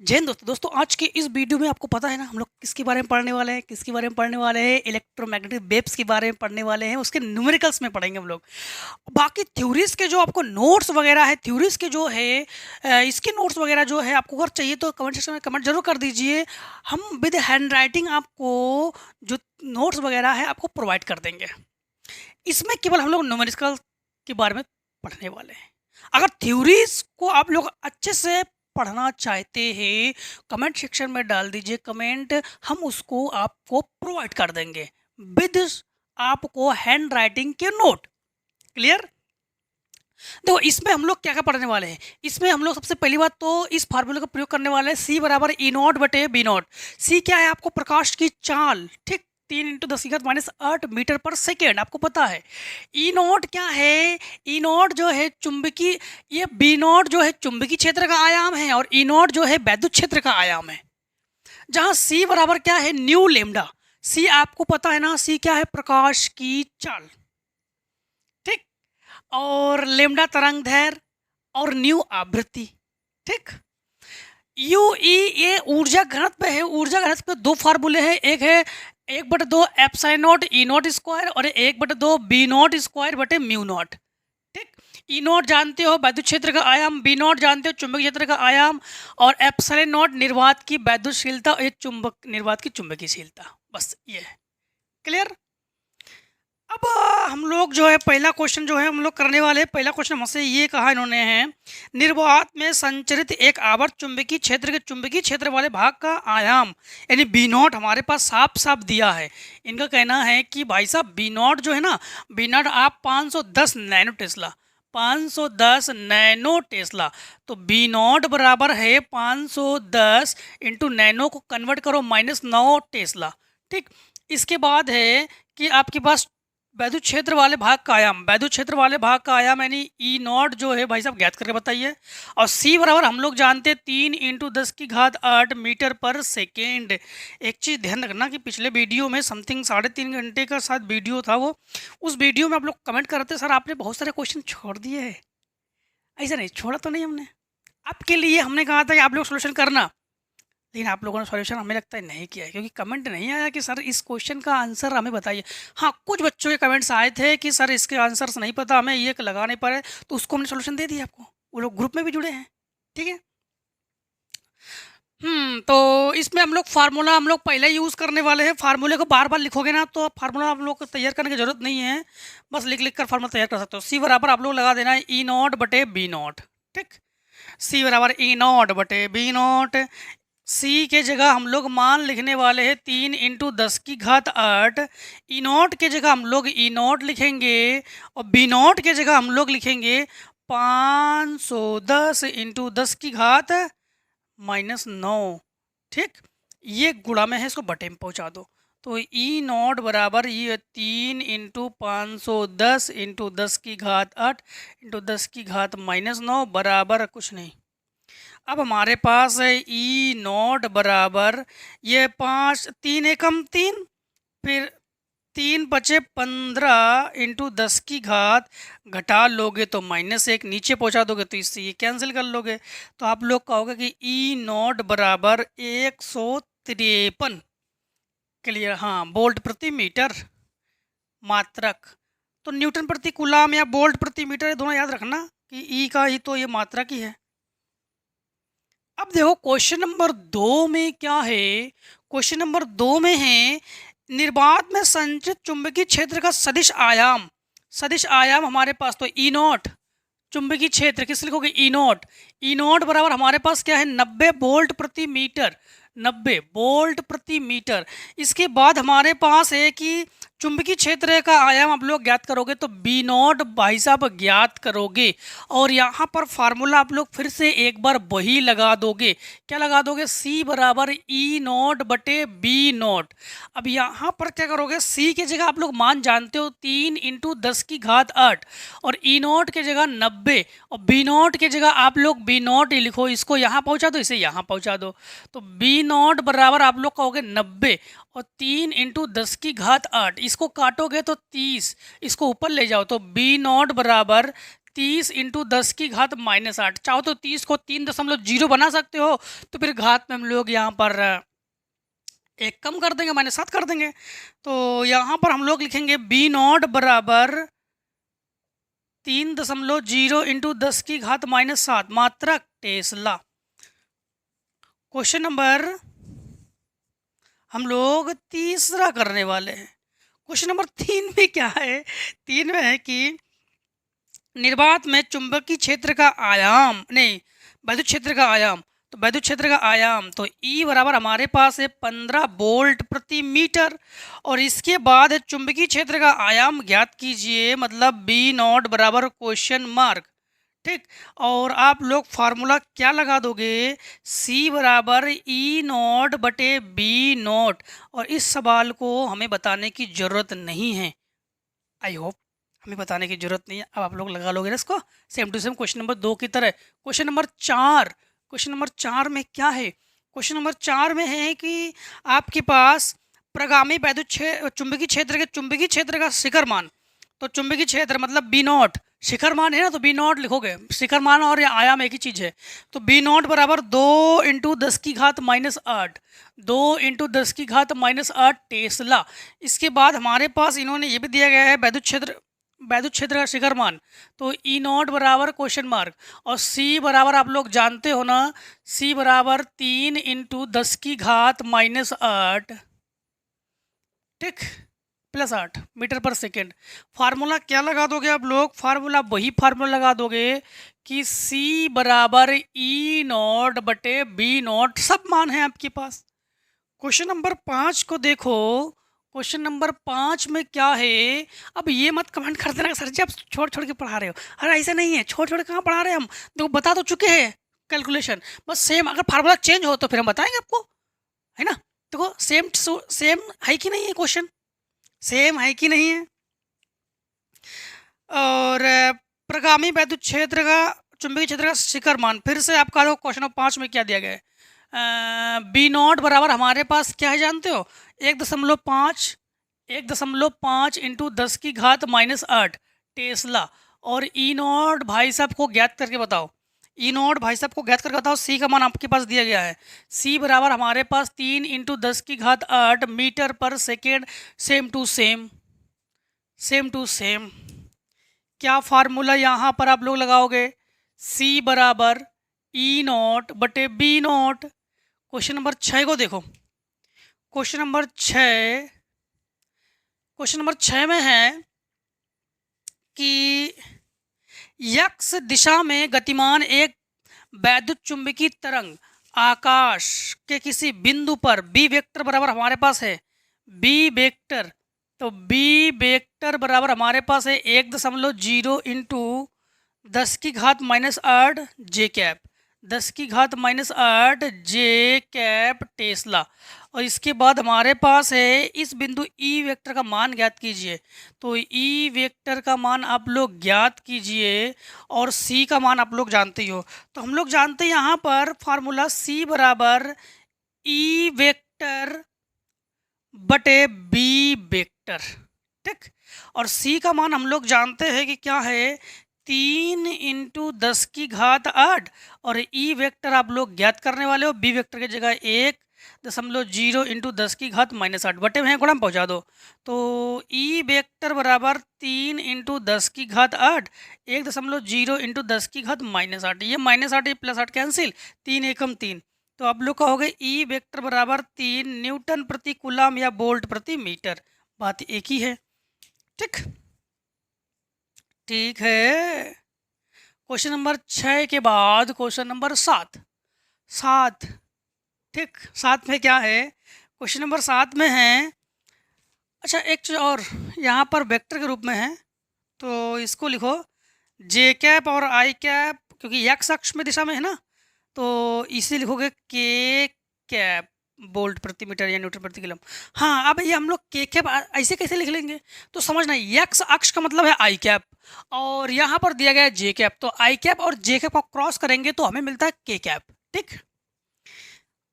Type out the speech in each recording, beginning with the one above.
जय हिंद दोस्तों आज के इस वीडियो में आपको पता है ना हम लोग किसके बारे में पढ़ने वाले हैं इलेक्ट्रोमैग्नेटिक वेव्स के बारे में पढ़ने वाले हैं। उसके न्यूमेरिकल्स में पढ़ेंगे हम लोग। बाकी थ्योरीज के जो आपको नोट्स वगैरह है थ्योरीज के जो है इसके नोट्स वगैरह जो है आपको अगर चाहिए तो कमेंट सेक्शन में कमेंट जरूर कर दीजिए। हम विद हैंड राइटिंग आपको जो नोट्स वगैरह है आपको प्रोवाइड कर देंगे। इसमें केवल हम लोग न्यूमेरिकल के बारे में पढ़ने वाले हैं। अगर थ्योरीज को आप लोग अच्छे से पढ़ना चाहते हैं कमेंट सेक्शन में डाल दीजिए कमेंट, हम उसको आपको प्रोवाइड कर देंगे विद आपको हैंड राइटिंग के नोट। क्लियर? तो इसमें हम लोग क्या क्या पढ़ने वाले हैं। इसमें हम लोग सबसे पहली बात तो इस फार्मूले का प्रयोग करने वाले हैं सी बराबर ई नॉट बटे बी नॉट। सी क्या है आपको प्रकाश की चाल, ठीक, 3 × 10⁻⁸ आपको पता है। ई नॉट क्या है, ई नॉट जो है चुंबकीय, ये बी नॉट जो है चुंबकीय क्षेत्र का आयाम है और ई नॉट जो है वैद्युत क्षेत्र का आयाम है। जहां सी बराबर क्या है न्यू लेमडा। सी आपको पता है ना, सी क्या है प्रकाश की चाल, ठीक, और लेमडा तरंग दैर्घ्य और न्यू आवृत्ति, ठीक। यू ई ये ऊर्जा घनत्व है। ऊर्जा घनत्व पे दो फार्मूले हैं, एक है 1/2 epsilon not E not square और 1/2 बी नॉट स्क्वायर बटे म्यू नॉट, ठीक। ई नॉट जानते हो वैद्युत क्षेत्र का आयाम, बी नॉट जानते हो चुंबकीय क्षेत्र का आयाम और एप्सिलॉन नॉट निर्वात की वैद्युतशीलता और चुंबक निर्वात की चुंबकीयशीलता। बस ये है। क्लियर? अब हम लोग जो है पहला क्वेश्चन जो है हम लोग करने वाले हैं। पहला क्वेश्चन हमसे ये कहा इन्होंने है, निर्वात में संचरित एक आवर्त चुंबकीय क्षेत्र के चुंबकीय क्षेत्र वाले भाग का आयाम यानी बी नॉट हमारे पास साफ साफ दिया है। इनका कहना है कि भाई साहब बी नॉट जो है ना, बी नॉट आप 510 नैनो टेस्ला, 510 नैनो टेस्ला। तो बी नॉट बराबर है 510 इंटू नैनो को कन्वर्ट करो -9 टेस्ला, ठीक। इसके बाद है कि आपके पास वैद्युत क्षेत्र वाले भाग का आयाम, वैद्युत क्षेत्र वाले भाग का आयाम यानी ई नॉट जो है भाई साहब ज्ञात करके बताइए। और सी बराबर हम लोग जानते हैं 3 × 10⁸ मीटर पर सेकेंड। एक चीज़ ध्यान रखना कि पिछले वीडियो में समथिंग 3.5 घंटे का शायद वीडियो था वो, उस वीडियो में आप लोग कमेंट कर रहे थे सर आपने बहुत सारे क्वेश्चन छोड़ दिए हैं। ऐसा नहीं छोड़ा तो नहीं हमने, आपके लिए हमने कहा था कि आप लोग सोल्यूशन करना, लेकिन आप लोगों ने सॉल्यूशन हमें लगता है नहीं किया है क्योंकि कमेंट नहीं आया कि सर इस क्वेश्चन का आंसर हमें बताइए। हाँ, कुछ बच्चों के कमेंट्स आए थे कि सर इसके आंसर्स नहीं पता, हमें ये लगा नहीं पा रहे, तो उसको हमने सॉल्यूशन दे दिया आपको। वो लोग ग्रुप में भी जुड़े हैं, ठीक है। तो इसमें हम लोग फार्मूला हम लोग पहले यूज़ करने वाले हैं। फार्मूले को बार बार लिखोगे ना तो फार्मूला आप लोग को तैयार करने की जरूरत नहीं है, बस लिख लिख कर फार्मूला तैयार कर सकते हो। सी बराबर आप लोग लगा देना है ई नॉट बटे बी नॉट, ठीक। सी बराबर ई नॉट बटे बी नॉट। सी के जगह हम लोग मान लिखने वाले हैं 3 × 10⁸। ई नॉट के जगह हम लोग ई नॉट लिखेंगे और बी नॉट के जगह हम लोग लिखेंगे 510 × 10⁻⁻9, ठीक। ये गुणा में है, इसको बटे में पहुंचा दो। तो ई नॉट बराबर ये 3 × 510 × 10⁸ × 10⁻⁻9 बराबर कुछ नहीं। अब हमारे पास है ई नॉट बराबर ये 5, 3 एकम 3, फिर 3 बचे 15 × 10⁻, घटा लोगे तो -1, नीचे पहुंचा दोगे तो इससे ये कैंसिल कर लोगे। तो आप लोग कहोगे कि ई नॉट बराबर 153। क्लियर? हाँ, वोल्ट प्रति मीटर मात्रक। तो न्यूटन प्रति कूलाम या वोल्ट प्रति मीटर, दोनों याद रखना कि ई का ही तो ये मात्रक ही है। अब देखो क्वेश्चन नंबर 2 में क्या है। क्वेश्चन नंबर 2 में है निर्वात में संचित चुंबकीय क्षेत्र का सदिश आयाम। सदिश आयाम हमारे पास तो ई नॉट, चुंबकीय क्षेत्र किस लिखोगे ई नॉट। ई नॉट बराबर हमारे पास क्या है 90 वोल्ट प्रति मीटर, 90 वोल्ट प्रति मीटर। इसके बाद हमारे पास है कि चुंबकीय क्षेत्र का आयाम आप लोग ज्ञात करोगे तो बी नॉट भाई साहब ज्ञात करोगे और यहाँ पर फार्मूला आप लोग फिर से एक बार वही लगा दोगे। क्या लगा दोगे? सी बराबर ई नॉट बटे बी नॉट। अब यहाँ पर क्या करोगे, सी के जगह आप लोग मान जानते हो 3 × 10⁸ और ई नॉट के जगह 90 और बी नॉट के जगह आप लोग बी नॉट ही लिखो, इसको यहाँ पहुँचा दो, इसे यहाँ पहुँचा दो। तो बी नॉट बराबर आप लोग कहोगे 90 और 3 × 10⁸, इसको काटोगे तो 30, इसको ऊपर ले जाओ तो बी नॉट बराबर 30 इंटू 10 की घात -8। चाहो तो 30 को 3.0 बना सकते हो, तो फिर घात में हम लोग यहाँ पर एक कम कर देंगे, -7 कर देंगे। तो यहाँ पर हम लोग लिखेंगे बी नॉट बराबर 3.0 इंटू 10 की घात -7 मात्रक टेस्ला। क्वेश्चन नंबर हम लोग तीसरा करने वाले हैं। क्वेश्चन नंबर 3 में क्या है? 3 में है कि निर्वात में चुंबकीय क्षेत्र का आयाम, नहीं, वैद्युत क्षेत्र का आयाम। तो वैद्युत क्षेत्र का आयाम तो E बराबर हमारे पास है 15 वोल्ट प्रति मीटर, और इसके बाद है चुंबकीय क्षेत्र का आयाम ज्ञात कीजिए, मतलब बी नॉट बराबर क्वेश्चन मार्क। ठीक, और आप लोग फार्मूला क्या लगा दोगे? C बराबर E नॉट बटे बी नॉट। और इस सवाल को हमें बताने की ज़रूरत नहीं है, आई होप हमें बताने की ज़रूरत नहीं है। अब आप लोग लगा लोगे ना इसको, same to same question number 2 की तरह। क्वेश्चन नंबर 4, क्वेश्चन नंबर 4 में क्या है? क्वेश्चन नंबर 4 में है कि आपके पास प्रगामी वैद्युत चुंबकीय क्षेत्र का शिखर मान। तो चुंबकीय क्षेत्र मतलब बी नॉट, शिखर मान है ना, तो बी नॉट लिखोगे। शिखर मान और आयाम एक ही चीज़ है। तो बी नॉट बराबर 2 इंटू 10 की घात -8, 2 इंटू 10 की घात -8 टेस्ला। इसके बाद हमारे पास इन्होंने ये भी दिया गया है वैद्युत क्षेत्र का शिखर मान। तो ई नॉट बराबर क्वेश्चन मार्क, और सी बराबर आप लोग जानते हो ना, सी बराबर 3 इंटू 10 की घात -8, ठीक, +8 मीटर पर सेकेंड। फार्मूला क्या लगा दोगे आप लोग? फार्मूला वही फार्मूला लगा दोगे कि C बराबर E नॉट बटे बी नॉट, सब मान है आपके पास। क्वेश्चन नंबर 5 को देखो। क्वेश्चन नंबर 5 में क्या है? अब ये मत कमेंट कर देना सर जी आप छोड़ छोड़ के पढ़ा रहे हो। अरे ऐसा नहीं है, छोड़ छोड़ के कहाँ पढ़ा रहे हैं हम, देखो बता तो चुके हैं कैलकुलेशन, बस सेम। अगर फार्मूला चेंज हो तो फिर हम बताएंगे आपको, है ना। देखो सेम है कि नहीं है, क्वेश्चन सेम है कि नहीं है। और प्रगामी वैद्युत क्षेत्र का चुंबकीय क्षेत्र का शिखर मान, फिर से आपका देखो क्वेश्चन नंबर 5 में क्या दिया गया है? बी नॉट बराबर हमारे पास क्या है जानते हो? 1.5 इंटू 10 की घात -8 टेस्ला। और ई नॉट भाई साहब को ज्ञात करके बताओ, ई नॉट भाई साहब को ज्ञात करके बताओ। सी का मान आपके पास दिया गया है, सी बराबर हमारे पास 3 इंटू 10 की घात 8 मीटर पर second. Same to same, same to same. क्या फार्मूला यहाँ पर आप लोग लगाओगे? सी बराबर ई नॉट बटे बी नॉट। क्वेश्चन नंबर 6 को देखो। क्वेश्चन नंबर 6 में है कि एक्स दिशा में गतिमान एक वैद्युत चुंबकीय तरंग आकाश के किसी बिंदु पर बी वेक्टर बराबर हमारे पास है बी वेक्टर। तो बी वेक्टर बराबर हमारे पास है 1.0 इंटू 10 की घात -8 जे कैप, 10 की घात -8 जे कैप टेस्ला। और इसके बाद हमारे पास है इस बिंदु ई वेक्टर का मान ज्ञात कीजिए। तो ई वेक्टर का मान आप लोग ज्ञात कीजिए, और सी का मान आप लोग जानते ही हो। तो हम लोग जानते हैं यहाँ पर फार्मूला सी बराबर ई वेक्टर बटे बी वेक्टर, ठीक। और सी का मान हम लोग जानते हैं कि क्या है, 3 इंटू 10 की घात 8। और ई वेक्टर आप लोग ज्ञात करने वाले हो, बी वेक्टर की जगह 1.0 इंटू 10 की घात -8 बटे में गुणा पहुँचा दो। तो ई वेक्टर बराबर 3 इंटू 10 की घात 8, 1.0 इंटू 10 की घात -8। ये -8 +8 कैंसिल, 3 एकम 3। तो आप लोग कहोगे ई वेक्टर बराबर 3 न्यूटन प्रति कूलम या वोल्ट प्रति मीटर। बात एक ही है, ठीक, ठीक है। क्वेश्चन नंबर 6 के बाद क्वेश्चन नंबर 7, ठीक। 7 में क्या है? क्वेश्चन नंबर 7 में है, अच्छा एक चीज़ और, यहाँ पर वेक्टर के रूप में है, तो इसको लिखो जे कैप और आई कैप, क्योंकि एक्स अक्ष में दिशा में है ना, तो इसे लिखोगे के कैप वोल्ट प्रति मीटर या न्यूटन प्रति किलोम। हाँ, अब ये हम लोग के कैप ऐसे कैसे लिख लेंगे? तो समझना, एक्स अक्ष का मतलब है आई कैप, और यहाँ पर दिया गया है जे कैप। तो आई कैप और जे कैप को क्रॉस करेंगे तो हमें मिलता है के कैप, ठीक।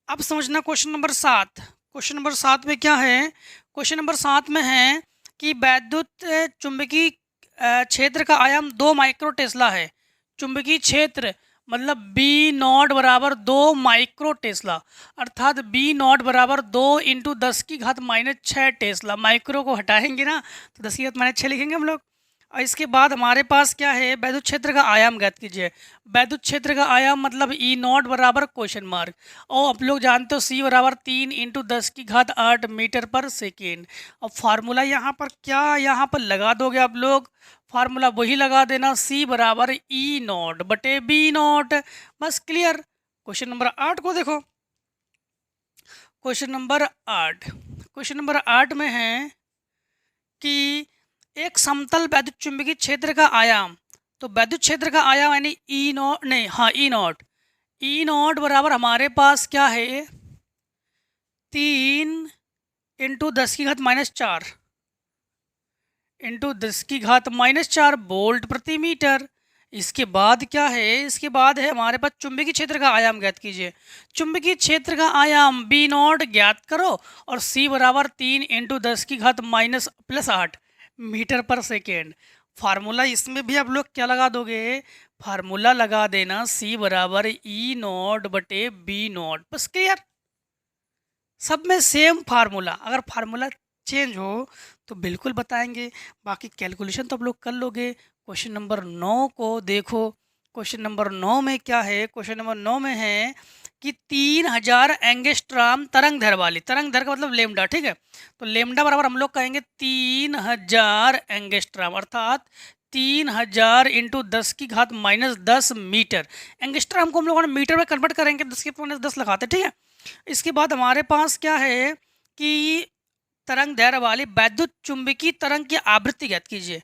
अब समझना क्वेश्चन नंबर 7। क्वेश्चन नंबर 7 में क्या है? क्वेश्चन नंबर 7 में है कि वैद्युत चुंबकीय क्षेत्र का आयाम 2 माइक्रो टेस्ला है। चुंबकीय क्षेत्र मतलब बी नॉट बराबर 2 माइक्रो टेस्ला, अर्थात बी नॉट बराबर 2 इंटू 10⁻⁶ टेस्ला। माइक्रो को हटाएंगे ना तो 10⁻⁶ लिखेंगे हम लोग। और इसके बाद हमारे पास क्या है, वैद्युत क्षेत्र का आयाम ज्ञात कीजिए। वैद्युत क्षेत्र का आयाम मतलब ई नॉट बराबर क्वेश्चन मार्क, और आप लोग जानते हो सी बराबर 3 इंटू 10⁸ मीटर पर सेकेंड। अब फार्मूला यहाँ पर क्या, यहाँ पर लगा दोगे आप लोग, फार्मूला वही लगा देना, सी बराबर ई नॉट बटे बी नॉट, बस क्लियर। क्वेश्चन नंबर 8 को देखो। क्वेश्चन नंबर 8 में है कि एक समतल वैद्युत चुंबकीय क्षेत्र का आयाम, तो वैद्युत क्षेत्र का आयाम यानी ई नॉट, नहीं हाँ ई नॉट बराबर हमारे पास क्या है, 3 इंटू 10⁻⁴ इंटू 10⁻⁴ वोल्ट प्रति मीटर। इसके बाद क्या है, इसके बाद है हमारे पास चुंबकीय क्षेत्र का आयाम ज्ञात कीजिए। चुंबकीय क्षेत्र का आयाम बी नॉट ज्ञात करो और सी बराबर 3 इंटू 10⁻⁻⁸ मीटर पर सेकेंड। फार्मूला इसमें भी आप लोग क्या लगा दोगे, फार्मूला लगा देना सी बराबर ई नॉट बटे बी नॉट, बस क्लियर। सब में सेम फार्मूला, अगर फार्मूला चेंज हो तो बिल्कुल बताएंगे, बाकी कैलकुलेशन तो आप लोग कर लोगे। क्वेश्चन नंबर 9 को देखो। क्वेश्चन नंबर 9 में क्या है, क्वेश्चन नंबर 9 में है कि 3000 एंगस्ट्रॉम तरंग दैर्घ्य वाली, तरंग दैर्घ्य मतलब लेमडा, ठीक है, तो लेमडा बराबर हम लोग कहेंगे 3000 एंगस्ट्रॉम, अर्थात 3000 इंटू 10⁻⁻10 मीटर। एंगस्ट्रॉम को हम लोगों ने मीटर में कन्वर्ट करेंगे, 10⁻10 लगाते, ठीक है। इसके बाद हमारे पास क्या है कि तरंग दैर्घ्य वाली वैद्युत चुंबकीय तरंग की आवृत्ति ज्ञात कीजिए।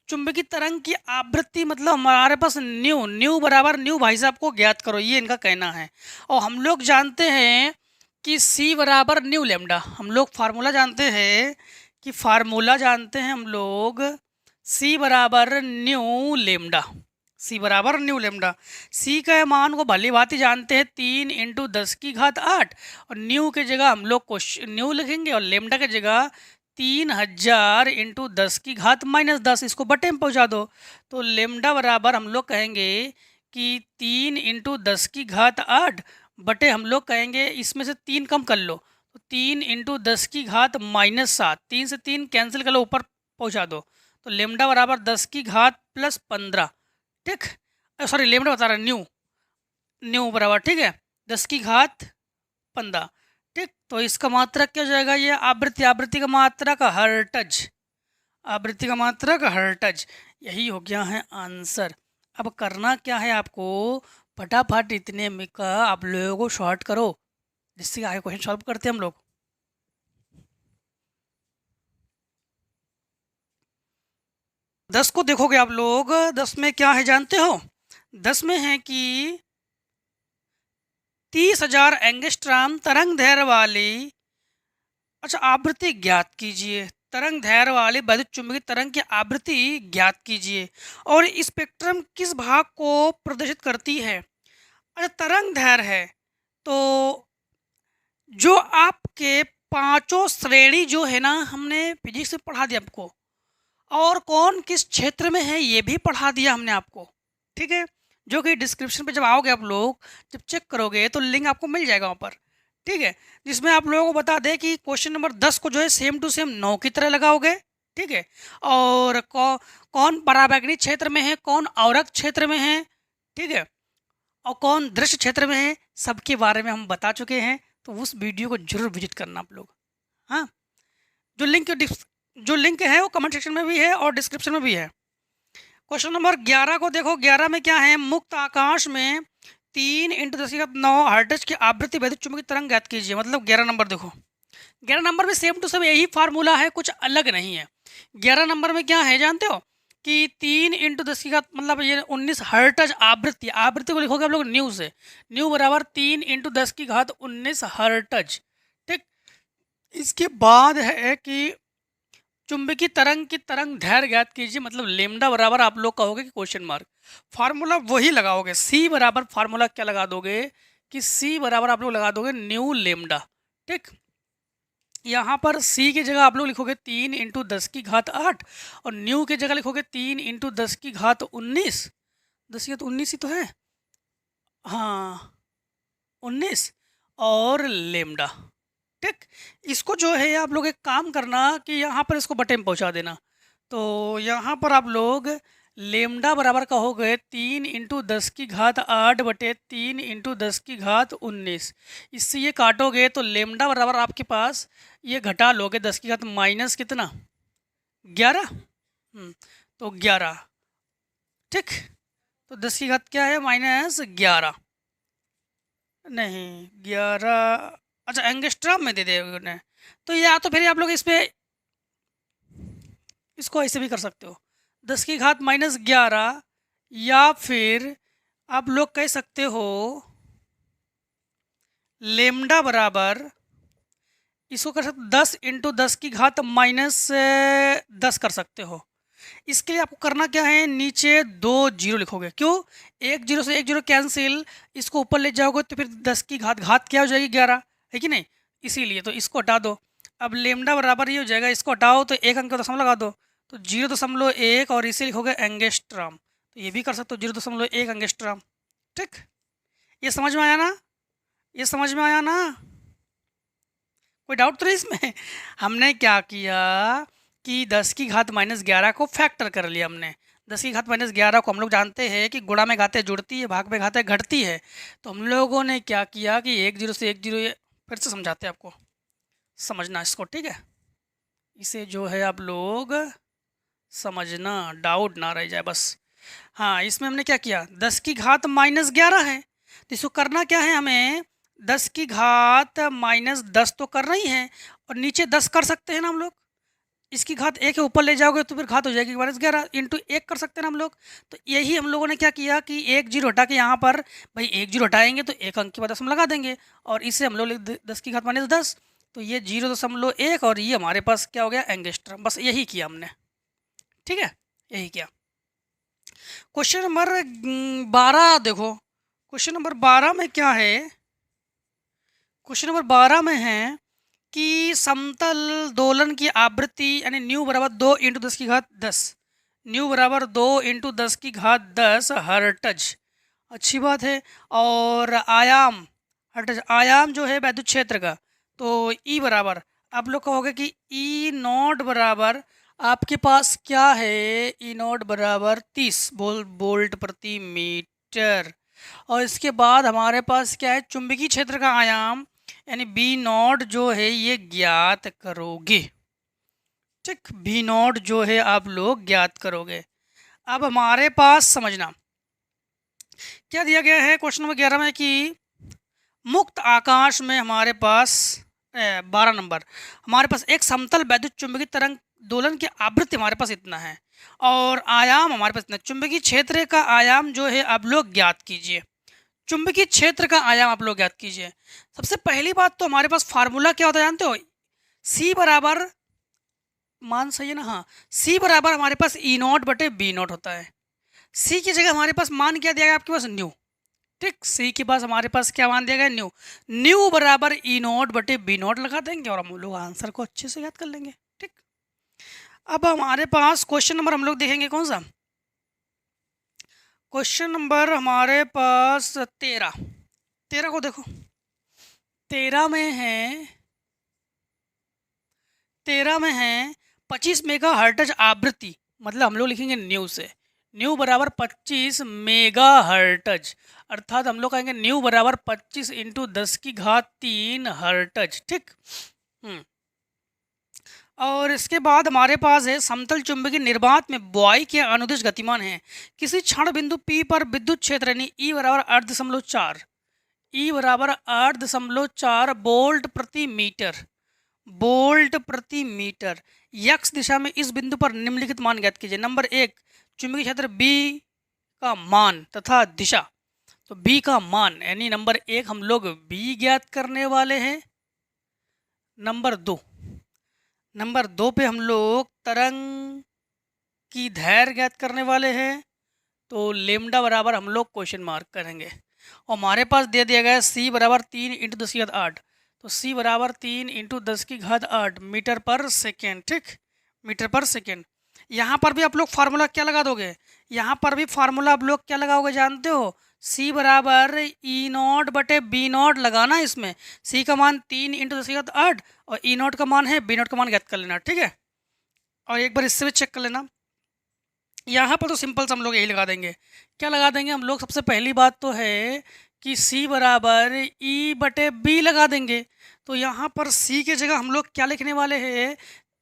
चुंबकीय तरंग की आवृत्ति मतलब हमारे पास न्यू बराबर न्यू भाई साहब को ज्ञात करो, ये इनका कहना है। और हम लोग जानते हैं कि सी बराबर न्यू लेमडा, हम लोग फार्मूला जानते हैं कि फार्मूला जानते हैं हम लोग सी बराबर न्यू लेमडा, सी बराबर न्यू लेमडा। सी का मान को भली भांति जानते हैं 3 इंटू 10⁸, और न्यू के जगह हम लोग न्यू लिखेंगे और लेमडा के जगह 3000 इंटू 10⁻⁻10, इसको बटे में पहुंचा दो तो लेमडा बराबर हम लोग कहेंगे कि 3 इंटू 10⁸ बटे हम लोग कहेंगे इसमें से 3 कम कर लो तो 3 इंटू 10⁻⁻7, 3 से 3 कैंसिल कर लो, ऊपर पहुंचा दो तो लेमडा बराबर 10⁻+15, ठीक, सॉरी लेमडा बता रहा है, न्यू बराबर, ठीक है, 10⁻15, ठीक। तो इसका मात्रक क्या हो जाएगा, ये आवृत्ति का मात्रक हर्ट्ज, आवृत्ति का मात्रक हर्ट्ज, यही हो गया है आंसर। अब करना क्या है आपको, फटाफट इतने में का आप लोगों को शॉर्ट करो, जिससे आगे क्वेश्चन सॉल्व करते हैं हम लोग। दस को देखोगे आप लोग, 10 में क्या है जानते हो, 10 में है कि 30,000 एंगस्ट्रॉम तरंग दैर्घ्य वाली, अच्छा आवृत्ति ज्ञात कीजिए, तरंग दैर्घ्य वाली वैद्युत चुंबकीय तरंग की आवृत्ति ज्ञात कीजिए और स्पेक्ट्रम किस भाग को प्रदर्शित करती है। अच्छा तरंग दैर्घ्य है तो जो आपके पांचों श्रेणी जो है ना, हमने फिजिक्स में पढ़ा दिया आपको, और कौन किस क्षेत्र में है ये भी पढ़ा दिया हमने आपको, ठीक है, जो कि डिस्क्रिप्शन पे जब आओगे आप लोग, जब चेक करोगे तो लिंक आपको मिल जाएगा वहाँ पर, ठीक है, जिसमें आप लोगों को बता दें कि क्वेश्चन नंबर 10 को जो है सेम टू सेम 9 की तरह लगाओगे, ठीक है, और कौन पराबैंगनी क्षेत्र में है, कौन अवरक्त क्षेत्र में है, ठीक है, और कौन दृश्य क्षेत्र में है, सबके बारे में हम बता चुके हैं, तो उस वीडियो को जरूर विजिट करना आप लोग। हाँ, जो लिंक है वो कमेंट सेक्शन में भी है और डिस्क्रिप्शन में भी है। क्वेश्चन नंबर 11 को देखो। 11 में क्या है, मुक्त आकाश में 3 इंटू 10⁹ हर्ट्ज की आवृत्ति वैद्युत चुंबकीय तरंग ज्ञात कीजिए। मतलब 11 नंबर देखो, 11 नंबर में सेम टू सेम यही फार्मूला है, कुछ अलग नहीं है। 11 नंबर में क्या है जानते हो कि 3 इंटू 10 मतलब ये 19 हर्ट्ज आवृत्ति, आवृत्ति को लिखोगे आप लोग न्यू से, न्यू बराबर 3 इंटू 10⁻19 हर्ट्ज, ठीक। इसके बाद है कि चुंबकीय तरंग की तरंग दैर्घ्य ज्ञात कीजिए। मतलब लेमडा बराबर आप लोग कहोगे कि क्वेश्चन मार्क, फार्मूला वही लगाओगे, सी बराबर फार्मूला क्या लगा दोगे कि सी बराबर आप लोग लगा दोगे न्यू लेमडा, ठीक। यहाँ पर सी की जगह आप लोग लिखोगे 3 इंटू 10⁸ और न्यू की जगह लिखोगे 3 इंटू 10⁻19। 10⁻19 ही तो है, हाँ 19 और लेमडा। ठीक, इसको जो है आप लोग एक काम करना कि यहाँ पर इसको बटे में पहुँचा देना। तो यहाँ पर आप लोग लेमडा बराबर कहोगे 3 इंटू 10⁸ बटे 3 इंटू 10⁻19। इससे ये काटोगे तो लेमडा बराबर आपके पास ये घटा लोगे 10⁻, माइनस कितना 11, तो 11। ठीक, तो 10 क्या है -11, नहीं 11, अच्छा एंगस्ट्रॉम में दे दे उन्हें। तो या तो फिर आप लोग इस पे इसको ऐसे भी कर सकते हो 10⁻11, या फिर आप लोग कह सकते हो लेमडा बराबर इसको कर सकते 10 इंटू 10⁻10 कर सकते हो। इसके लिए आपको करना क्या है, नीचे 2 जीरो लिखोगे। क्यों, एक जीरो से एक जीरो कैंसिल, इसको ऊपर ले जाओगे तो फिर 10 की घात क्या हो जाएगी 11, है कि नहीं, इसीलिए तो इसको हटा दो। अब लेमडा बराबर ये हो जाएगा, इसको हटाओ तो एक अंक का दशमलव लगा दो, तो 0.1 और इसे लिखोगे एंगस्ट्रॉम। तो ये भी कर सकते हो 0.1 एंगस्ट्रॉम। ठीक, ये समझ में आया ना, ये समझ में आया ना, कोई डाउट तो नहीं इसमें। हमने क्या किया कि 10⁻11 को फैक्टर कर लिया हमने। 10⁻11 को हम लोग जानते हैं कि गुणा में घातें जुड़ती है, भाग में घातें घटती है। तो हम लोगों ने क्या किया कि एक जीरो से एक जीरो, ये फिर से समझाते हैं आपको, समझना इसको, ठीक है। इसे जो है आप लोग समझना, डाउट ना रह जाए बस। हाँ, इसमें हमने क्या किया, 10⁻11 है, तो इसको करना क्या है हमें, 10⁻−10 तो करना ही है, और नीचे 10 कर सकते हैं ना हम लोग, इसकी घात एक है, ऊपर ले जाओगे तो फिर घात हो जाएगी -11 इंटू 1 कर सकते हैं ना हम लोग। तो यही हम लोगों ने क्या किया कि एक जीरो हटा के यहाँ पर भाई एक जीरो हटाएंगे तो एक अंक के बाद दशमलव लगा देंगे, और इसे हम लोग 10⁻10, तो ये 0.1 और ये हमारे पास क्या हो गया एंगस्ट्रॉम। बस यही किया हमने, ठीक है, यही किया। क्वेश्चन नंबर 12 देखो, क्वेश्चन नंबर 12 में क्या है, क्वेश्चन नंबर 12 में है कि समतल दोलन की आवृत्ति यानी न्यू बराबर 2 इंटू 10⁻10, न्यू बराबर 2 इंटू 10⁻10 हर्ट्ज, अच्छी बात है। और आयाम, हर्ट्ज आयाम जो है वैद्युत क्षेत्र का, तो ई बराबर आप लोग कहोगे कि ई नॉट बराबर आपके पास क्या है, ई नॉट बराबर 30 वोल्ट प्रति मीटर। और इसके बाद हमारे पास क्या है, चुंबकीय क्षेत्र का आयाम यानी बी नॉट जो है ये ज्ञात करोगे। ठीक, बी नॉट जो है आप लोग ज्ञात करोगे। अब हमारे पास समझना क्या दिया गया है क्वेश्चन नंबर 11 में कि मुक्त आकाश में हमारे पास 12 नंबर, हमारे पास एक समतल वैद्युत चुंबकीय तरंग दोलन की आवृत्ति हमारे पास इतना है, और आयाम हमारे पास इतना। चुंबकीय क्षेत्र का आयाम जो है आप लोग ज्ञात कीजिए, चुंबकीय क्षेत्र का आयाम आप लोग ज्ञात कीजिए। सबसे पहली बात तो हमारे पास फार्मूला क्या होता है जानते हो, सी बराबर, मान सही है ना, हाँ सी बराबर हमारे पास ई नॉट बटे बी नॉट होता है। सी की जगह हमारे पास मान क्या दिया गया आपके पास, न्यू। ठीक, सी के पास हमारे पास क्या मान दिया गया, न्यू। न्यू बराबर ई नॉट बटे बी नॉट लगा देंगे और हम लोग आंसर को अच्छे से याद कर लेंगे। ठीक, अब हमारे पास क्वेश्चन नंबर हम लोग देखेंगे कौन सा, क्वेश्चन नंबर हमारे पास 13 को देखो। 13 में है 25 मेगा हर्ट्ज आवृत्ति, मतलब हम लोग लिखेंगे न्यू से, न्यू बराबर 25 मेगा हर्ट्ज, अर्थात हम लोग कहेंगे न्यू बराबर 25 इंटू 10⁻3 हर्ट्ज। ठीक, और इसके बाद हमारे पास है समतल चुंबकीय निर्वात में बॉय के अनुदिश गतिमान है, किसी क्षण बिंदु P पर विद्युत क्षेत्र यानी E बराबर 8.4, E बराबर 8.4 वोल्ट प्रति मीटर, वोल्ट प्रति मीटर। यक्स दिशा में इस बिंदु पर निम्नलिखित मान ज्ञात कीजिए। नंबर 1 चुंबकीय क्षेत्र B का मान तथा दिशा, तो B का मान यानी नंबर 1 हम लोग B ज्ञात करने वाले हैं। नंबर दो पे हम लोग तरंग की धैर्य ज्ञात करने वाले हैं, तो लेमडा बराबर हम लोग क्वेश्चन मार्क करेंगे। और हमारे पास दे दिया गया C बराबर 3 इंटू 10⁸, तो c बराबर 3 इंटू 10⁸ मीटर पर सेकेंड। ठीक, मीटर पर सेकेंड। यहाँ पर भी आप लोग फार्मूला क्या लगा दोगे, यहाँ पर भी फार्मूला आप लोग क्या लगाओगे जानते हो, c बराबर E0 बटे B0 लगाना। इसमें c का मान 3 इंटू 10⁸ और E0 का मान है, B0 का मान ज्ञात कर लेना। ठीक है, और एक बार इससे भी चेक कर लेना। यहाँ पर तो सिंपल से हम लोग यही लगा देंगे। क्या लगा देंगे हम लोग, सबसे पहली बात तो है कि c बराबर E बटे B लगा देंगे। तो यहाँ पर c के जगह हम लोग क्या लिखने वाले हैं,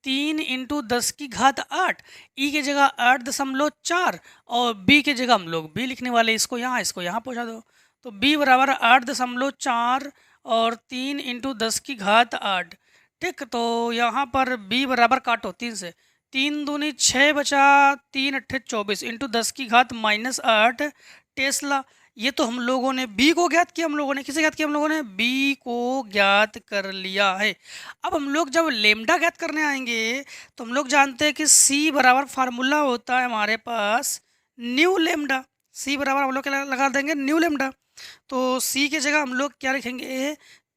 3 इंटू 10⁸। ई की जगह 8.4 और b की जगह हम लोग b लिखने वाले, इसको यहाँ पहुँचा दो। तो b बराबर 8.4 और 3 इंटू 10⁸। ठीक, तो यहाँ पर b बराबर काटो 3 से, 3 दूनी 6 बचा, 3 अट्ठे 24 इंटू 10⁻⁻8 टेस्ला। ये तो हम लोगों ने b को ज्ञात किया, हम लोगों ने किसे ज्ञात किया, हम लोगों ने b को ज्ञात कर लिया है। अब हम लोग जब लेमडा ज्ञात करने आएंगे तो हम लोग जानते हैं कि c बराबर फार्मूला होता है हमारे पास न्यू लेमडा। c बराबर हम लोग क्या लगा देंगे, न्यू लेमडा। तो c की जगह हम लोग क्या लिखेंगे,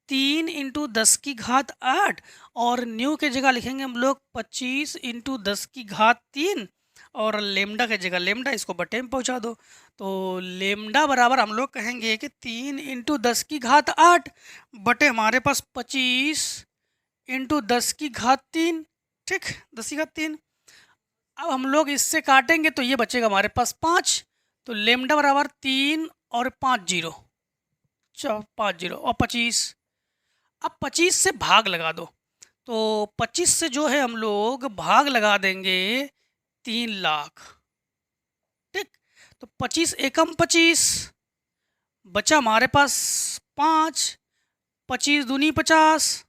3 इंटू 10⁸ और न्यू के जगह लिखेंगे हम लोग 25 इंटू 10⁻3 और लेमडा के जगह लेमडा, इसको बटे में पहुंचा दो। तो लेमडा बराबर हम लोग कहेंगे कि 3 इंटू 10⁸ बटे हमारे पास 25 इंटू 10⁻3। ठीक, 10⁻3। अब हम लोग इससे काटेंगे तो ये बचेगा हमारे पास 5। तो लेमडा बराबर 3 और 5 0, 5 0 और 25। अब 25 से भाग लगा दो। तो 25 से जो है हम लोग भाग लगा देंगे 3 लाख। ठीक, तो 25 एकम 25 बचा हमारे पास 5, 25 दूनी 50,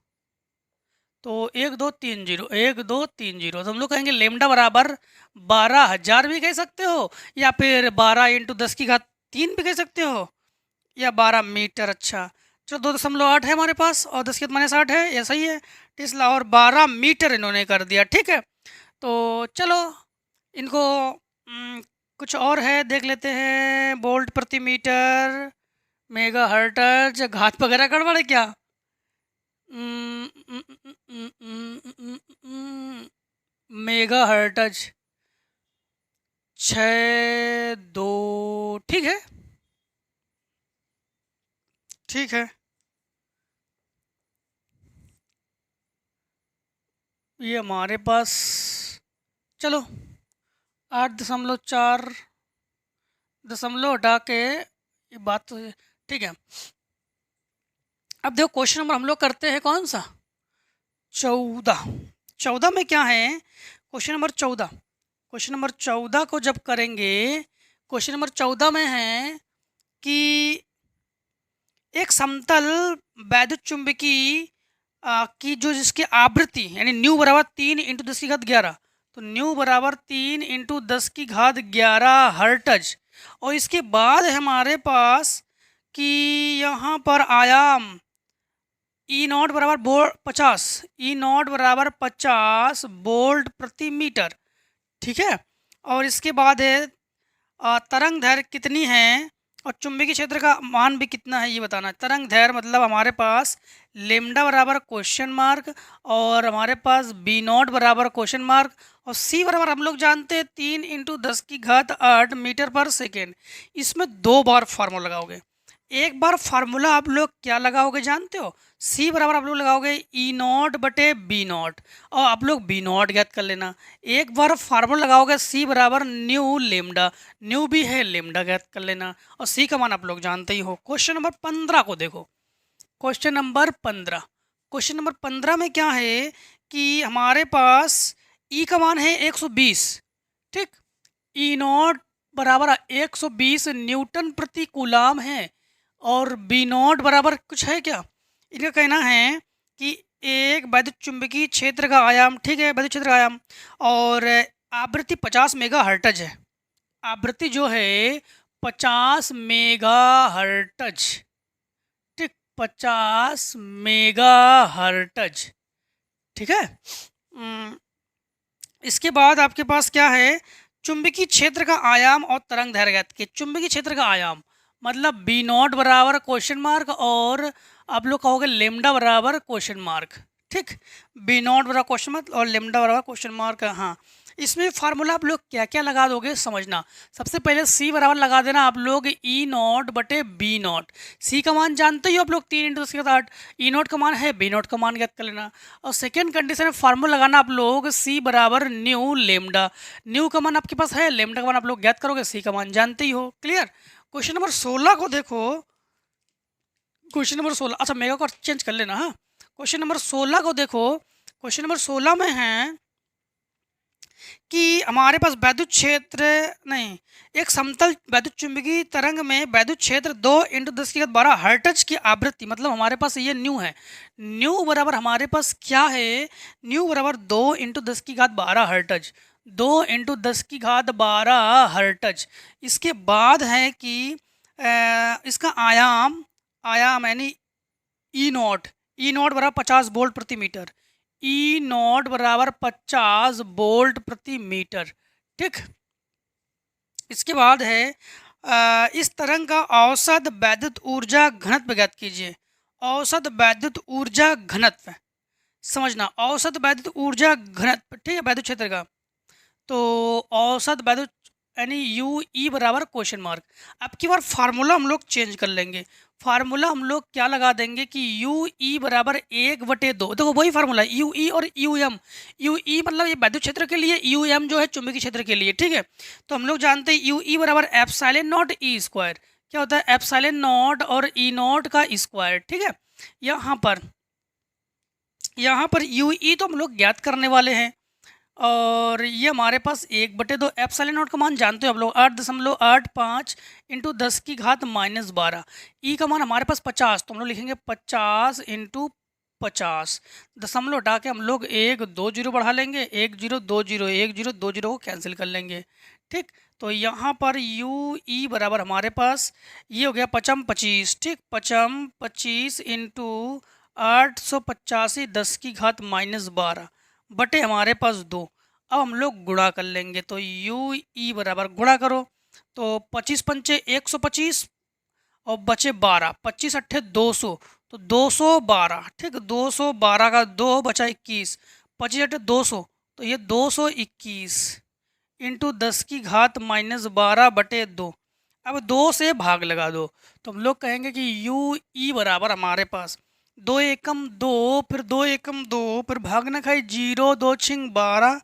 तो 1 2 3 0, 1 2 3 0। तो हम लोग कहेंगे लेमडा बराबर 12,000 भी कह सकते हो, या फिर 12 इंटू 10⁻3 भी कह सकते हो, या 12 मीटर। अच्छा चलो, 2.8 है हमारे पास और 10⁻8 है, ये सही है टेस्ला, और 12 मीटर इन्होंने कर दिया। ठीक है, तो चलो इनको कुछ और है देख लेते हैं। वोल्ट प्रति मीटर, मेगा हर्ट्ज, घात वगैरह गड़बड़ है क्या, मेगा हर्ट्ज 6.2। ठीक है, ठीक है, ये हमारे पास चलो 8.4 दशमलव हटा के ये बात तो ठीक है। अब देखो क्वेश्चन नंबर हम लोग करते हैं कौन सा, 14 में क्या है, क्वेश्चन नंबर 14। क्वेश्चन नंबर 14 को जब करेंगे, क्वेश्चन नंबर 14 में है कि एक समतल वैद्युत चुंबकी की जो जिसकी आवृत्ति यानी न्यू बराबर 3 इंटू 10⁻11, तो न्यू बराबर 3 इंटू 10⁻11 हर्ट्ज। और इसके बाद हमारे पास कि यहाँ पर आयाम E0 बराबर 50, E0 बराबर 50 वोल्ट प्रति मीटर। ठीक है, और इसके बाद है तरंग दैर्घ्य कितनी है और चुंबकीय क्षेत्र का मान भी कितना है ये बताना है। तरंग दैर्घ्य मतलब हमारे पास लेमडा बराबर क्वेश्चन मार्क और हमारे पास B0 बराबर क्वेश्चन मार्क और C बराबर हम लोग जानते हैं 3 इंटू 10⁸ मीटर पर सेकेंड। इसमें 2 बार फार्मूला लगाओगे। एक बार फार्मूला आप लोग क्या लगाओगे जानते हो, C बराबर आप लोग लगाओगे E0 बटे B0 और आप लोग B0 ज्ञात कर लेना। एक बार फार्मूला लगाओगे C बराबर न्यू लेमडा, न्यू भी है लेमडा ज्ञात कर लेना और C का मान आप लोग जानते ही हो। क्वेश्चन नंबर 15 को देखो, क्वेश्चन नंबर 15। क्वेश्चन नंबर 15 में क्या है कि हमारे पास E का मान है 120। ठीक, E0 बराबर 120 न्यूटन प्रति कूलाम है और B0 बराबर कुछ है क्या, इनका कहना है कि एक वैद्युत चुंबकीय क्षेत्र का आयाम, ठीक है वैद्युत क्षेत्र का आयाम, और आवृत्ति 50 मेगा हर्ट्ज है। आवृत्ति जो है 50 मेगा हर्ट्ज। ठीक, 50 मेगा हर्ट्ज। ठीक है, इसके बाद आपके पास क्या है, चुंबकीय क्षेत्र का आयाम और तरंग दैर्घ्य के। चुंबकीय क्षेत्र का आयाम मतलब B0 बराबर क्वेश्चन मार्क और आप लोग कहोगे लेमडा बराबर क्वेश्चन मार्क, ठीक, बी नॉट बराबर क्वेश्चन मार्क और लेमडा बराबर क्वेश्चन मार्क। हाँ, इसमें फार्मूला आप लोग क्या क्या लगा दोगे समझना। सबसे पहले सी बराबर लगा देना आप लोग ई नॉट बटे बी नॉट। सी का मान जानते ही हो आप लोग, 3 × 10⁸। ई नॉट का मान है, बी नॉट का मान ज्ञात कर लेना। और सेकेंड कंडीशन में फार्मूला लगाना आप लोग सी बराबर न्यू लेमडा। न्यू का मान आपके पास है, लेमडा का मान आप लोग ज्ञात करोगे, सी का मान जानते ही हो। क्लियर। क्वेश्चन नंबर 16 को देखो। क्वेश्चन नंबर 16, अच्छा मेगा को चेंज कर लेना। हाँ, क्वेश्चन नंबर 16 को देखो। क्वेश्चन नंबर 16 में है कि हमारे पास वैद्युत क्षेत्र नहीं, एक समतल वैद्युत चुंबकीय तरंग में वैद्युत क्षेत्र 2 × 10⁻12 हर्ट्ज की आवृत्ति, मतलब हमारे पास ये न्यू है। न्यू बराबर हमारे पास क्या है, न्यू बराबर 2 × 10⁻12 हर्ट्ज, 2 × 10⁻12 हर्ट्ज। इसके बाद है कि इसका आयाम यानी ई नॉट बराबर 50 वोल्ट प्रति मीटर। ई नॉट बराबर 50 वोल्ट प्रति मीटर, ठीक। इसके बाद है इस तरंग का औसत वैद्युत ऊर्जा घनत्व ज्ञात कीजिए। औसत वैद्युत ऊर्जा घनत्व समझना, औसत वैद्युत ऊर्जा घनत्व, ठीक है, वैद्युत क्षेत्र का। तो औसत वैद्युत यानी यू ई बराबर क्वेश्चन मार्क। अब की बार फार्मूला हम लोग चेंज कर लेंगे। फार्मूला हम लोग क्या लगा देंगे कि यू ई बराबर 1/2। देखो वही फार्मूला यू ई और यू एम। यू ई मतलब ये वैद्युत क्षेत्र के लिए, यू एम जो है चुंबकीय क्षेत्र के लिए, ठीक है। तो हम लोग जानते हैं यू ई बराबर एप्सिलॉन नॉट ई स्क्वायर। क्या होता है, एप्सिलॉन नॉट और ई नॉट का स्क्वायर, ठीक है। यहाँ पर यू ई तो हम लोग ज्ञात करने वाले हैं, और ये हमारे पास 1/2 एप्सिलॉन नॉट का मान जानते हो आप लोग 8.85 × 10⁻12। ई का मान हमारे पास 50, तो हम लोग लिखेंगे 50 × 50। दशमलव हटा के हम लोग 1 2 0 बढ़ा लेंगे, 1 0 2 0 1 0 2 0 को कैंसिल कर लेंगे, ठीक। तो यहाँ पर यू ई बराबर हमारे पास ये हो गया 55 25, ठीक, 55 25 × 885 10⁻12 बटे हमारे पास 2। अब हम लोग गुणा कर लेंगे, तो यू ई बराबर गुणा करो, तो 25 पंचे 125 और बचे 12, 25 अट्ठे 200, तो 212, ठीक, 212 का 2 बचा 21, 25 अट्ठे 200, तो ये 221 × 10⁻12 बटे 2। अब 2 से भाग लगा दो, तो हम लोग कहेंगे कि यू ई बराबर हमारे पास 2 एकम 2, फिर 2 एकम 2, फिर भाग न खाई 0, 2 छिंग 12,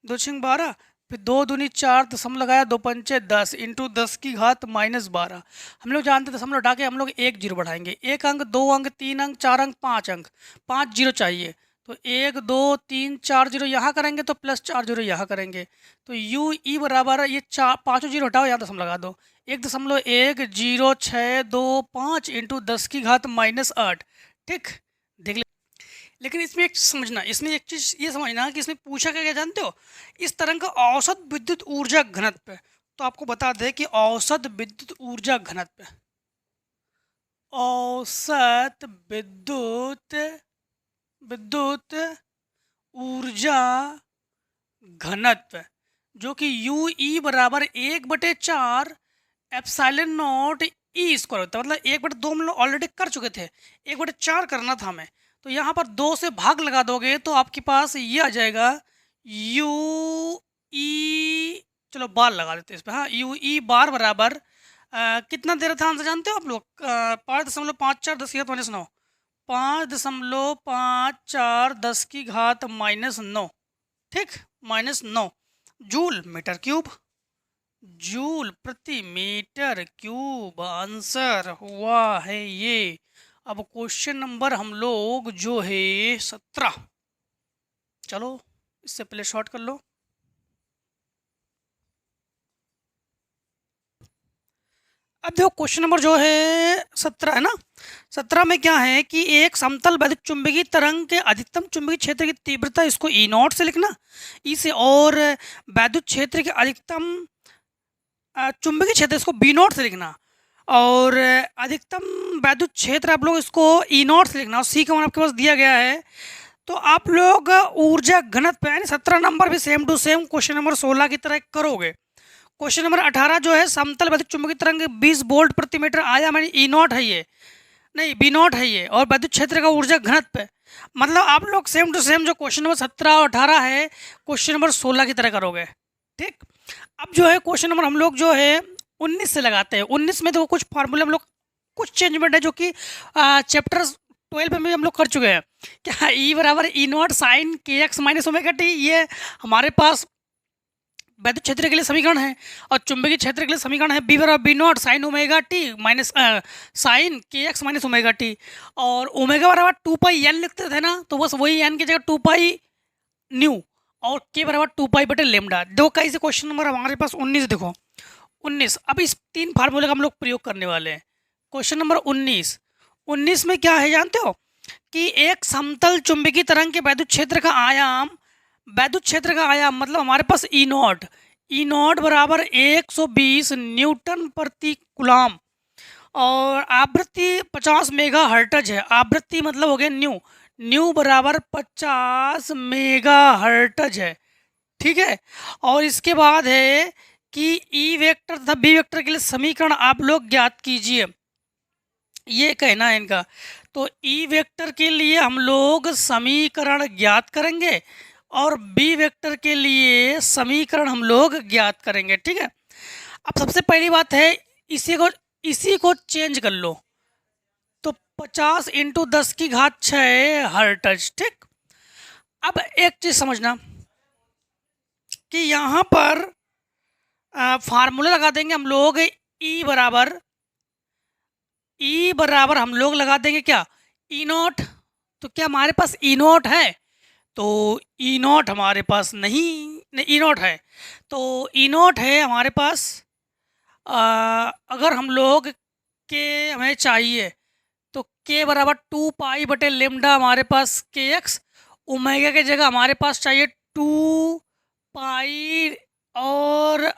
2 छिंग 12, फिर 2 दूनी 4, दशम लगाया 2 पंचे 10 × 10⁻12। हम लोग जानते दशमलव हटा के हम लोग 1 0 बढ़ाएंगे, 1 अंक 2 अंक 3 अंक 4 अंक 5 अंक, 5 0 चाहिए, तो 1 2 3 4 0 यहाँ करेंगे, तो +4 0 यहाँ करेंगे, तो यू ई बराबर ये 4 5 0 हटाओ, यहाँ दशम लगा दो, 1.10625 × 10⁻8, ठीक। देख ले। लेकिन इसमें एक चीज़ समझना, इसमें एक चीज़ ये समझना कि इसमें पूछा क्या क्या जानते हो, इस तरंग का औसत विद्युत ऊर्जा घनत्व। तो आपको बता दें कि औसत विद्युत ऊर्जा घनत्व, औसत विद्युत ऊर्जा घनत्व जो कि यू ई बराबर 1/4 एप्सिलॉन नॉट ई स्क्वायर होता है। मतलब 1/2 हम लोग ऑलरेडी कर चुके थे, 1/4 करना था हमें, तो यहाँ पर 2 से भाग लगा दोगे तो आपके पास ये आ जाएगा यू ई, चलो बार लगा देते हैं इस पर। हाँ, यू ई बार बराबर कितना दे रहा था आंसर जानते हो आप लोग, 5.54 10⁻9, 5.54 10⁻9, ठीक, -9 जूल मीटर क्यूब, जूल प्रति मीटर क्यूब आंसर हुआ है ये। अब क्वेश्चन नंबर हम लोग जो है 17, चलो इससे पहले शॉर्ट कर लो। अब देखो क्वेश्चन नंबर जो है 17 है ना, 17 में क्या है कि एक समतल वैद्युत चुंबकीय तरंग के अधिकतम चुंबकीय क्षेत्र की तीव्रता, इसको ई नॉट से लिखना, ई से, और वैद्युत क्षेत्र के अधिकतम चुंबकीय क्षेत्र इसको बी नॉट से लिखना, और अधिकतम वैद्युत क्षेत्र आप लोग इसको ई नॉट से लिखना, और सी का मान आपके पास दिया गया है। तो आप लोग ऊर्जा घनत्व यानी 17 नंबर भी same to same question number 16 की तरह करोगे। क्वेश्चन नंबर 18 जो है समतल वैद्युत चुंबकीय तरंग 20 वोल्ट प्रति मीटर आयाम यानी ई नॉट है ये, नहीं, बी नॉट है ये, और वैद्युत क्षेत्र का ऊर्जा घनत्व, मतलब आप लोग सेम टू सेम जो क्वेश्चन नंबर 17 और 18 है क्वेश्चन नंबर 16 की तरह करोगे। ठीक, अब जो है क्वेश्चन नंबर हम लोग जो है 19 से लगाते हैं। 19 में तो कुछ फार्मूले हम लोग कुछ चेंजमेंट है जो कि चैप्टर 12 में हम लोग कर चुके हैं। क्या ई बराबर ई नॉट साइन के एक्स माइनस ओमेगा टी, ये हमारे पास वैद्युत क्षेत्र के लिए समीकरण है, और चुंबकीय क्षेत्र के लिए समीकरण है बी बराबर B naught sine omega T minus sine के एक्स माइनस ओमेगा टी, और ओमेगा बराबर 2 पाई एन लिखते थे ना, तो बस वही एन की जगह 2 पाई न्यू, और के बराबर 2 पाई बटे लेमडा। देखो कैसे क्वेश्चन नंबर हमारे पास 19, देखो 19। अब इस 3 फार्मूले का हम लोग प्रयोग करने वाले हैं। क्वेश्चन नंबर 19 में क्या है जानते हो कि एक समतल चुंबकीय तरंग के वैद्युत क्षेत्र का आयाम, वैद्युत क्षेत्र का आयाम मतलब हमारे पास ई नॉट बराबर 120 न्यूटन प्रति कूलम, और आवृत्ति 50 मेगा हर्टज है। आवृत्ति मतलब हो गया न्यू बराबर 50 मेगा हर्टज है। ठीक है, और इसके बाद है कि ई वेक्टर तथा बी वेक्टर के लिए समीकरण आप लोग ज्ञात कीजिए, ये कहना है इनका। तो ई वेक्टर के लिए हम लोग समीकरण ज्ञात करेंगे, और बी वेक्टर के लिए समीकरण हम लोग ज्ञात करेंगे। ठीक है, अब सबसे पहली बात है इसी को चेंज कर लो, तो 50 × 10⁶ हर्टज। ठीक, अब एक चीज समझना कि यहाँ पर फार्मूला लगा देंगे हम लोग ई बराबर हम लोग लगा देंगे क्या, ई नॉट। तो क्या हमारे पास ई नॉट है, तो ई नॉट हमारे पास नहीं ई नॉट है, तो ई नॉट है हमारे पास। अगर हम लोग के हमें चाहिए तो के बराबर 2 पाई बटे लेमडा हमारे पास के एक्स, ओमेगा के जगह हमारे पास चाहिए 2 पाई, और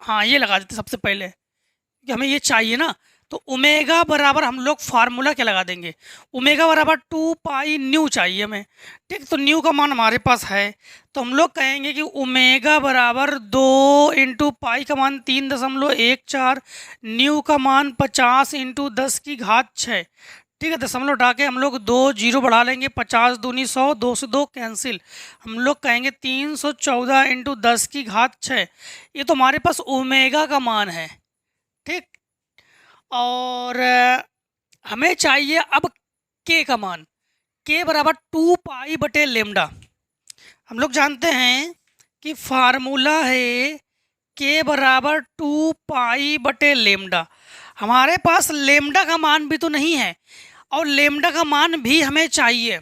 हाँ ये लगा देते सबसे पहले कि हमें ये चाहिए ना। तो ओमेगा बराबर हम लोग फार्मूला क्या लगा देंगे, ओमेगा बराबर 2 पाई न्यू चाहिए हमें। ठीक, तो न्यू का मान हमारे पास है, तो हम लोग कहेंगे कि ओमेगा बराबर 2 × पाई का मान 3.14, न्यू का मान 50 × 10⁶। ठीक है, दशमलव उठा के हम लोग 2 जीरो बढ़ा लेंगे, 50 दूनी 100, 2 से 2 कैंसिल, हम लोग कहेंगे 314 × 10⁶। ये तो हमारे पास ओमेगा का मान है। ठीक, और हमें चाहिए अब के का मान, के बराबर 2 पाई बटे लेमडा। हम लोग जानते हैं कि फार्मूला है के बराबर 2 पाई बटे लेमडा। हमारे पास लेमडा का मान भी तो नहीं है, और लेमडा का मान भी हमें चाहिए,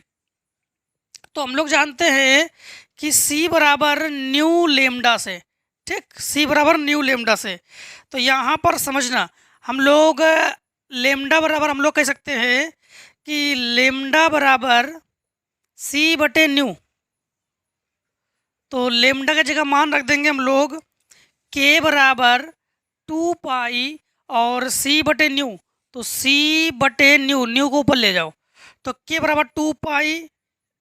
तो हम लोग जानते हैं कि सी बराबर न्यू लेमडा से। ठीक, सी बराबर न्यू लेमडा से, तो यहाँ पर समझना हम लोग लेमडा बराबर हम लोग कह सकते हैं कि लेमडा बराबर सी बटे न्यू, तो लेमडा की जगह मान रख देंगे हम लोग के बराबर 2 पाई और सी बटे न्यू, तो सी बटे न्यू को ऊपर ले जाओ, तो के बराबर 2 पाई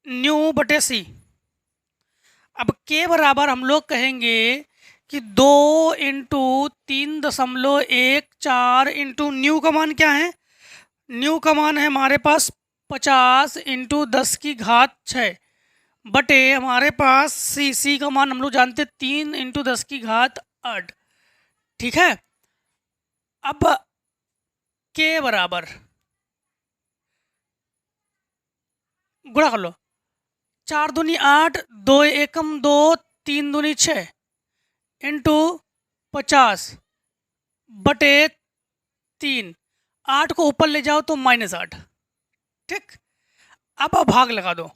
न्यू बटे सी। अब के बराबर हम लोग कहेंगे कि 2 × 3.14 × न्यू का मान क्या है, न्यू का मान है हमारे पास 50 × 10⁶ बटे हमारे पास सी का मान हम लोग जानते 3 × 10⁸। ठीक है, अब के बराबर गुणा कर लो, 4 दूनी 8, 2 एकम 2, 3 दूनी 6 × 50 बटे 3, 8 को ऊपर ले जाओ तो -8। ठीक, अब भाग लगा दो,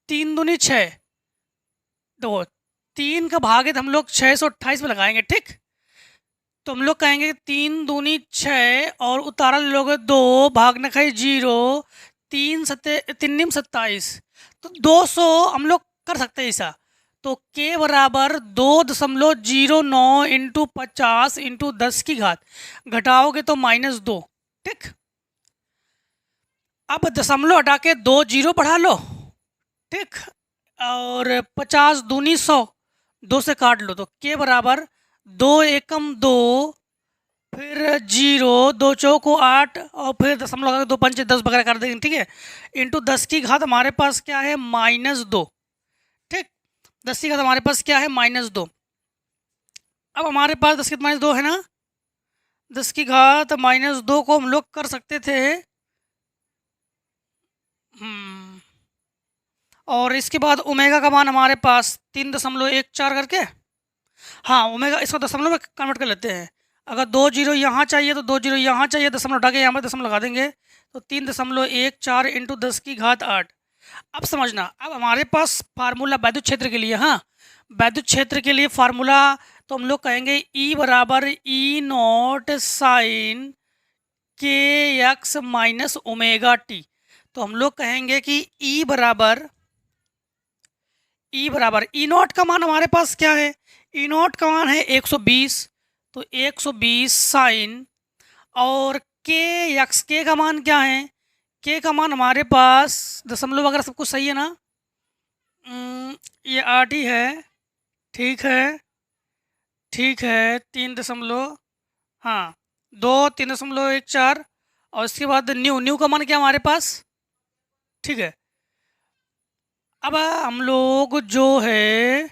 3 दूनी 6, देखो 3 का भाग है तो हम लोग 628 में लगाएंगे। ठीक, तो हम लोग कहेंगे 3 दूनी 6 और उतारा लोगे 2, भाग न खाई 0, 3 × 27, तो 200 हम लोग कर सकते हैं ऐसा। तो के बराबर 2.09 × 50 × 10⁻, घटाओगे तो -2। ठीक, अब दशमलव हटा के 2 जीरो बढ़ा लो। ठीक, और 50 दूनी 100, 2 से काट लो, तो के बराबर 2 एकम 2, फिर 0, 2 चौको 8 और फिर दशमलव लगा के 2 पंचे 10 वगैरह कर देंगे, ठीक है। इंटू 10 की घात हमारे पास क्या है, -2, ठीक। 10 की घात हमारे पास क्या है, -2। अब हमारे पास 10 की घात -2 है ना, 10 की घात -2 को हम लोग कर सकते थे और इसके बाद ओमेगा का मान हमारे पास 3.14 करके, हाँ ओमेगा इसको दशमलव में कन्वर्ट कर लेते हैं। अगर 2 जीरो यहाँ चाहिए तो 2 जीरो यहाँ चाहिए, दशमलव उठा के यहाँ पर दशमलव लगा देंगे तो 3.14 इंटू 10 की घात 8। अब समझना, अब हमारे पास फार्मूला वैद्युत क्षेत्र के लिए, हाँ वैद्युत क्षेत्र के लिए फार्मूला तो हम लोग कहेंगे E बराबर E0 साइन के एक्स माइनस ओमेगा टी। तो हम लोग कहेंगे कि E बराबर E0 का मान हमारे पास क्या है, E0 का मान है 120, तो 120 साइन और के एक्स के का मान क्या है, के का मान हमारे पास दशमलव वगैरह सब कुछ सही है ना, ये 8 ही है, ठीक है ठीक है, 3 हाँ 2 3.14 और इसके बाद न्यू का मान क्या हमारे पास, ठीक है। अब हम लोग जो है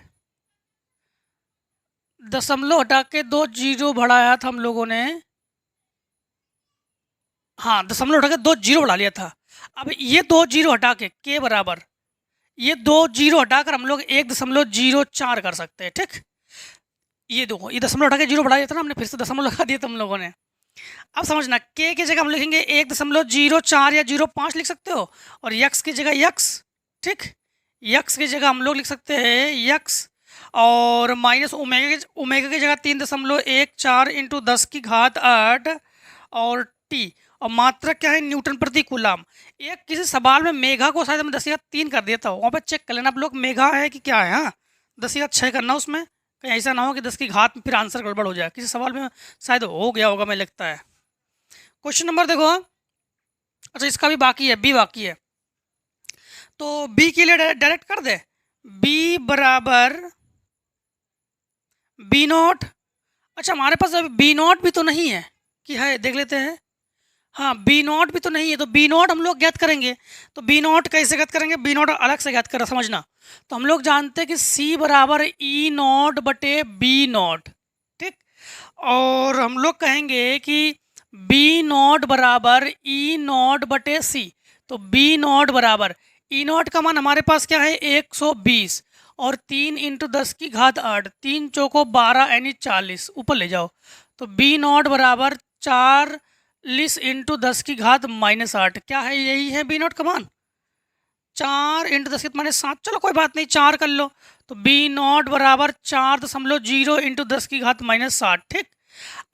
दशमलव हटा के 2 जीरो बढ़ाया था हम लोगों ने, हाँ दशमलव हटा के 2 जीरो बढ़ा लिया था। अब ये 2 जीरो हटा के बराबर ये 2 जीरो हटाकर हम लोग 1.04 कर सकते हैं, ठीक। ये देखो, ये दशमलव हटा के जीरो बढ़ा दिया था ना हमने, फिर से दशमलव लगा दिया था हम लोगों ने। अब समझना, के की जगह हम लिखेंगे 1.04 या 0.5 लिख सकते हो, और यक्स की जगह यक्स, ठीक। यक्स की जगह हम लोग लिख सकते हैं यक्स, और माइनस ओमेगा की जगह 3.14 इंटू 10 की घात 8 और टी, और मात्रा क्या है, न्यूटन प्रति कूलाम। एक किसी सवाल में मेगा को शायद मैं 10 की घात 3 कर दिया था, वहाँ पर चेक कर लेना आप लोग मेगा है कि क्या है, हाँ 10 की घात 6 करना उसमें, कहीं ऐसा ना हो कि 10 की घात में फिर आंसर गड़बड़ हो जाए, किसी सवाल में शायद हो गया होगा, मैं लगता है। क्वेश्चन नंबर देखो, अच्छा इसका भी बाकी है, बी बाकी है, तो बी के लिए डायरेक्ट कर दे, बी बराबर B0। अच्छा हमारे पास अभी B0 भी तो नहीं है, कि है देख लेते हैं, हाँ B0 भी तो नहीं है, तो B0 हम लोग ज्ञात करेंगे। तो B0 कैसे ज्ञात करेंगे, B0 अलग से ज्ञात कर समझना। तो हम लोग जानते हैं कि C बराबर E0 बटे B0, ठीक। और हम लोग कहेंगे कि B0 बराबर E0 बटे C, तो B0 बराबर E0 का मान हमारे पास क्या है 120 और 3 इंटू 10 की घात 8, 3 चौको 12 यानी 40, ऊपर ले जाओ, तो B0 बराबर 40 इंटू 10 की घात -8, क्या है, यही है B0 का मान, 4 इंटू 10 की घात -7, चलो कोई बात नहीं 4 कर लो, तो B0 बराबर 4.0 इंटू 10 की घात -7, ठीक।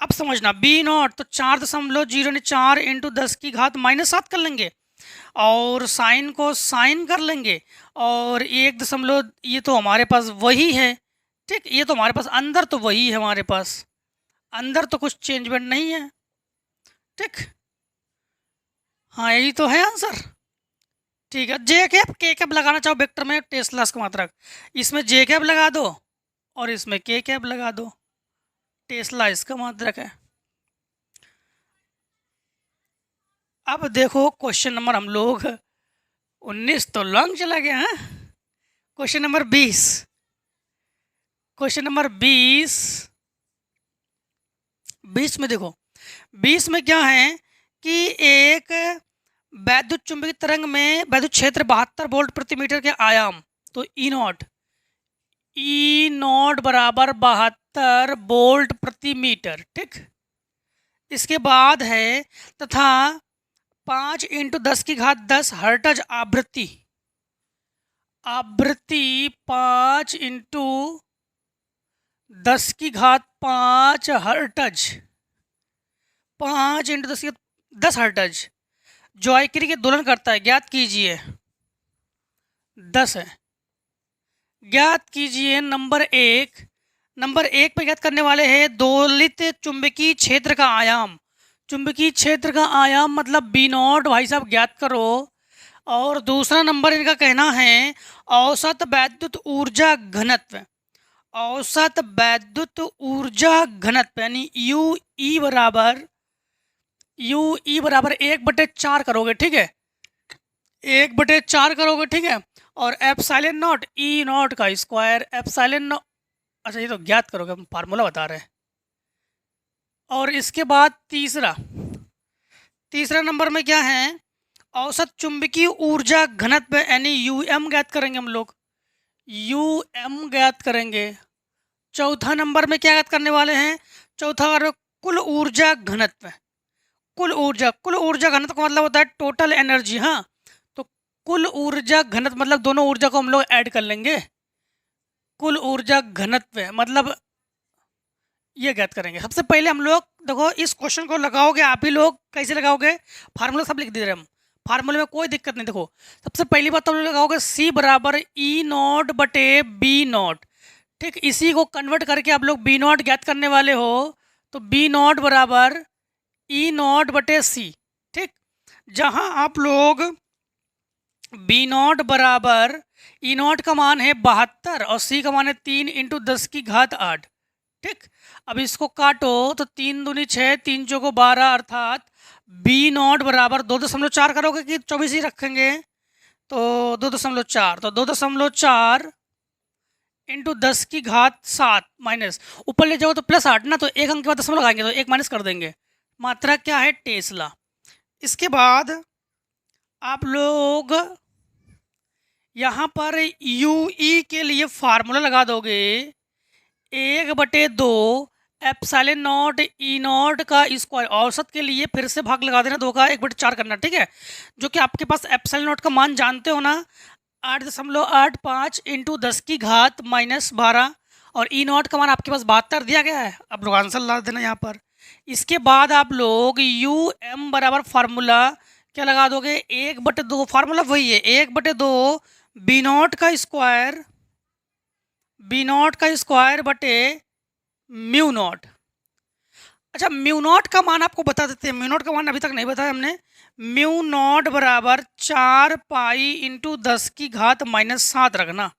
अब समझना B0 तो 4.0 ने 4 इंटू 10 की घात -7 कर लेंगे, और साइन को साइन कर लेंगे, और 1 ये तो हमारे पास वही है, ठीक। ये तो हमारे पास अंदर तो वही है, हमारे पास अंदर तो कुछ चेंजमेंट नहीं है, ठीक। हाँ यही तो है आंसर, ठीक है। जे कैप के कैप लगाना चाहो वेक्टर में, टेस्ला का मात्रक, इसमें जे कैप लगा दो और इसमें के कैप लगा दो, टेस्ला इसका मात्रक है। अब देखो क्वेश्चन नंबर हम लोग 19 तो लॉन्ग चला गया है, क्वेश्चन नंबर 20, क्वेश्चन नंबर 20 में देखो, 20 में क्या है कि एक वैद्युत चुंबकीय तरंग में वैद्युत क्षेत्र 72 वोल्ट प्रति मीटर के आयाम, तो E0 बराबर 72 वोल्ट प्रति मीटर, ठीक। इसके बाद है तथा 5 इंटू 10 की घात 10 हर्ट्ज आवृत्ति, 5 इंटू 10 की घात 5 हर्ट्ज, 5 इंटू 10 की 10 हर्ट्ज जो आयक्री के दोलन करता है, ज्ञात कीजिए, 10 है, ज्ञात कीजिए नंबर 1। नंबर 1 पे ज्ञात करने वाले हैं दोलित चुंबकीय क्षेत्र का आयाम, चुंबकीय क्षेत्र का आयाम मतलब B0 भाई साहब ज्ञात करो, और दूसरा नंबर इनका कहना है औसत वैद्युत ऊर्जा घनत्व, औसत वैद्युत ऊर्जा घनत्व यानी यू ई बराबर 1/4 करोगे, ठीक है, 1/4 करोगे, ठीक है, और एप्सिलॉन नॉट ई नॉट का स्क्वायर एप्सिलॉन नॉट, अच्छा ये तो ज्ञात करोगे, हम फार्मूला बता रहे हैं। और इसके बाद तीसरा नंबर में क्या है, औसत चुंबकीय ऊर्जा घनत्व यानी यूएम ज्ञात करेंगे हम लोग, यूएम ज्ञात करेंगे। चौथा नंबर में क्या ज्ञात करने वाले हैं, चौथा कुल ऊर्जा घनत्व, कुल ऊर्जा घनत्व का मतलब होता है टोटल एनर्जी। हाँ, तो कुल ऊर्जा घनत्व मतलब दोनों ऊर्जा को हम लोग ऐड कर लेंगे, कुल ऊर्जा घनत्व मतलब ये ज्ञात करेंगे। सबसे पहले हम लोग देखो इस क्वेश्चन को लगाओगे, आप ही लोग कैसे लगाओगे, फार्मूला सब लिख दे रहे हम, फार्मूले में कोई दिक्कत नहीं। देखो सबसे पहली बात तो हम लोग लगाओगे C बराबर ई नॉट बटे बी नॉट, ठीक, इसी को कन्वर्ट करके आप लोग बी नॉट ज्ञात करने वाले हो, तो बी नॉट बराबर ई नॉट बटे सी, ठीक, जहां आप लोग बी नॉट बराबर ई नॉट का मान है 72 और सी का मान है 3 × 10⁸, ठीक। अब इसको काटो तो 3 दूनी 6, 3 चौको 12, अर्थात बी नॉट बराबर 2.4 करोगे कि 24 ही रखेंगे, तो 2.4, तो 2.4 × 10⁷ माइनस, ऊपर ले जाओ तो +8 ना, तो एक अंक के बाद दशमलव लगाएंगे तो एक माइनस कर देंगे, मात्रा क्या है टेस्ला। इसके बाद आप लोग यहाँ पर यूई के लिए फार्मूला लगा दोगे 1/2 एप्सिलॉन नॉट ई नॉट का स्क्वायर, औसत के लिए फिर से भाग लगा देना 2 का 1/4 करना, ठीक है, जो कि आपके पास एप्सिलॉन नॉट का मान जानते हो ना, 8.85 × 10⁻12 और ई नॉट का मान आपके पास 72 दिया गया है। अब लोग आंसर ला देना यहाँ पर। इसके बाद आप लोग यू एम बराबर फार्मूला क्या लगा दोगे, 1/2, फार्मूला वही है 1/2 बी नॉट का स्क्वायर बटे म्यू नॉट। अच्छा, म्यू नॉट का मान आपको बता देते हैं, म्यू नॉट का मान अभी तक नहीं बताया हमने। म्यू नॉट बराबर 4 पाई × 10⁻⁻7 रखना,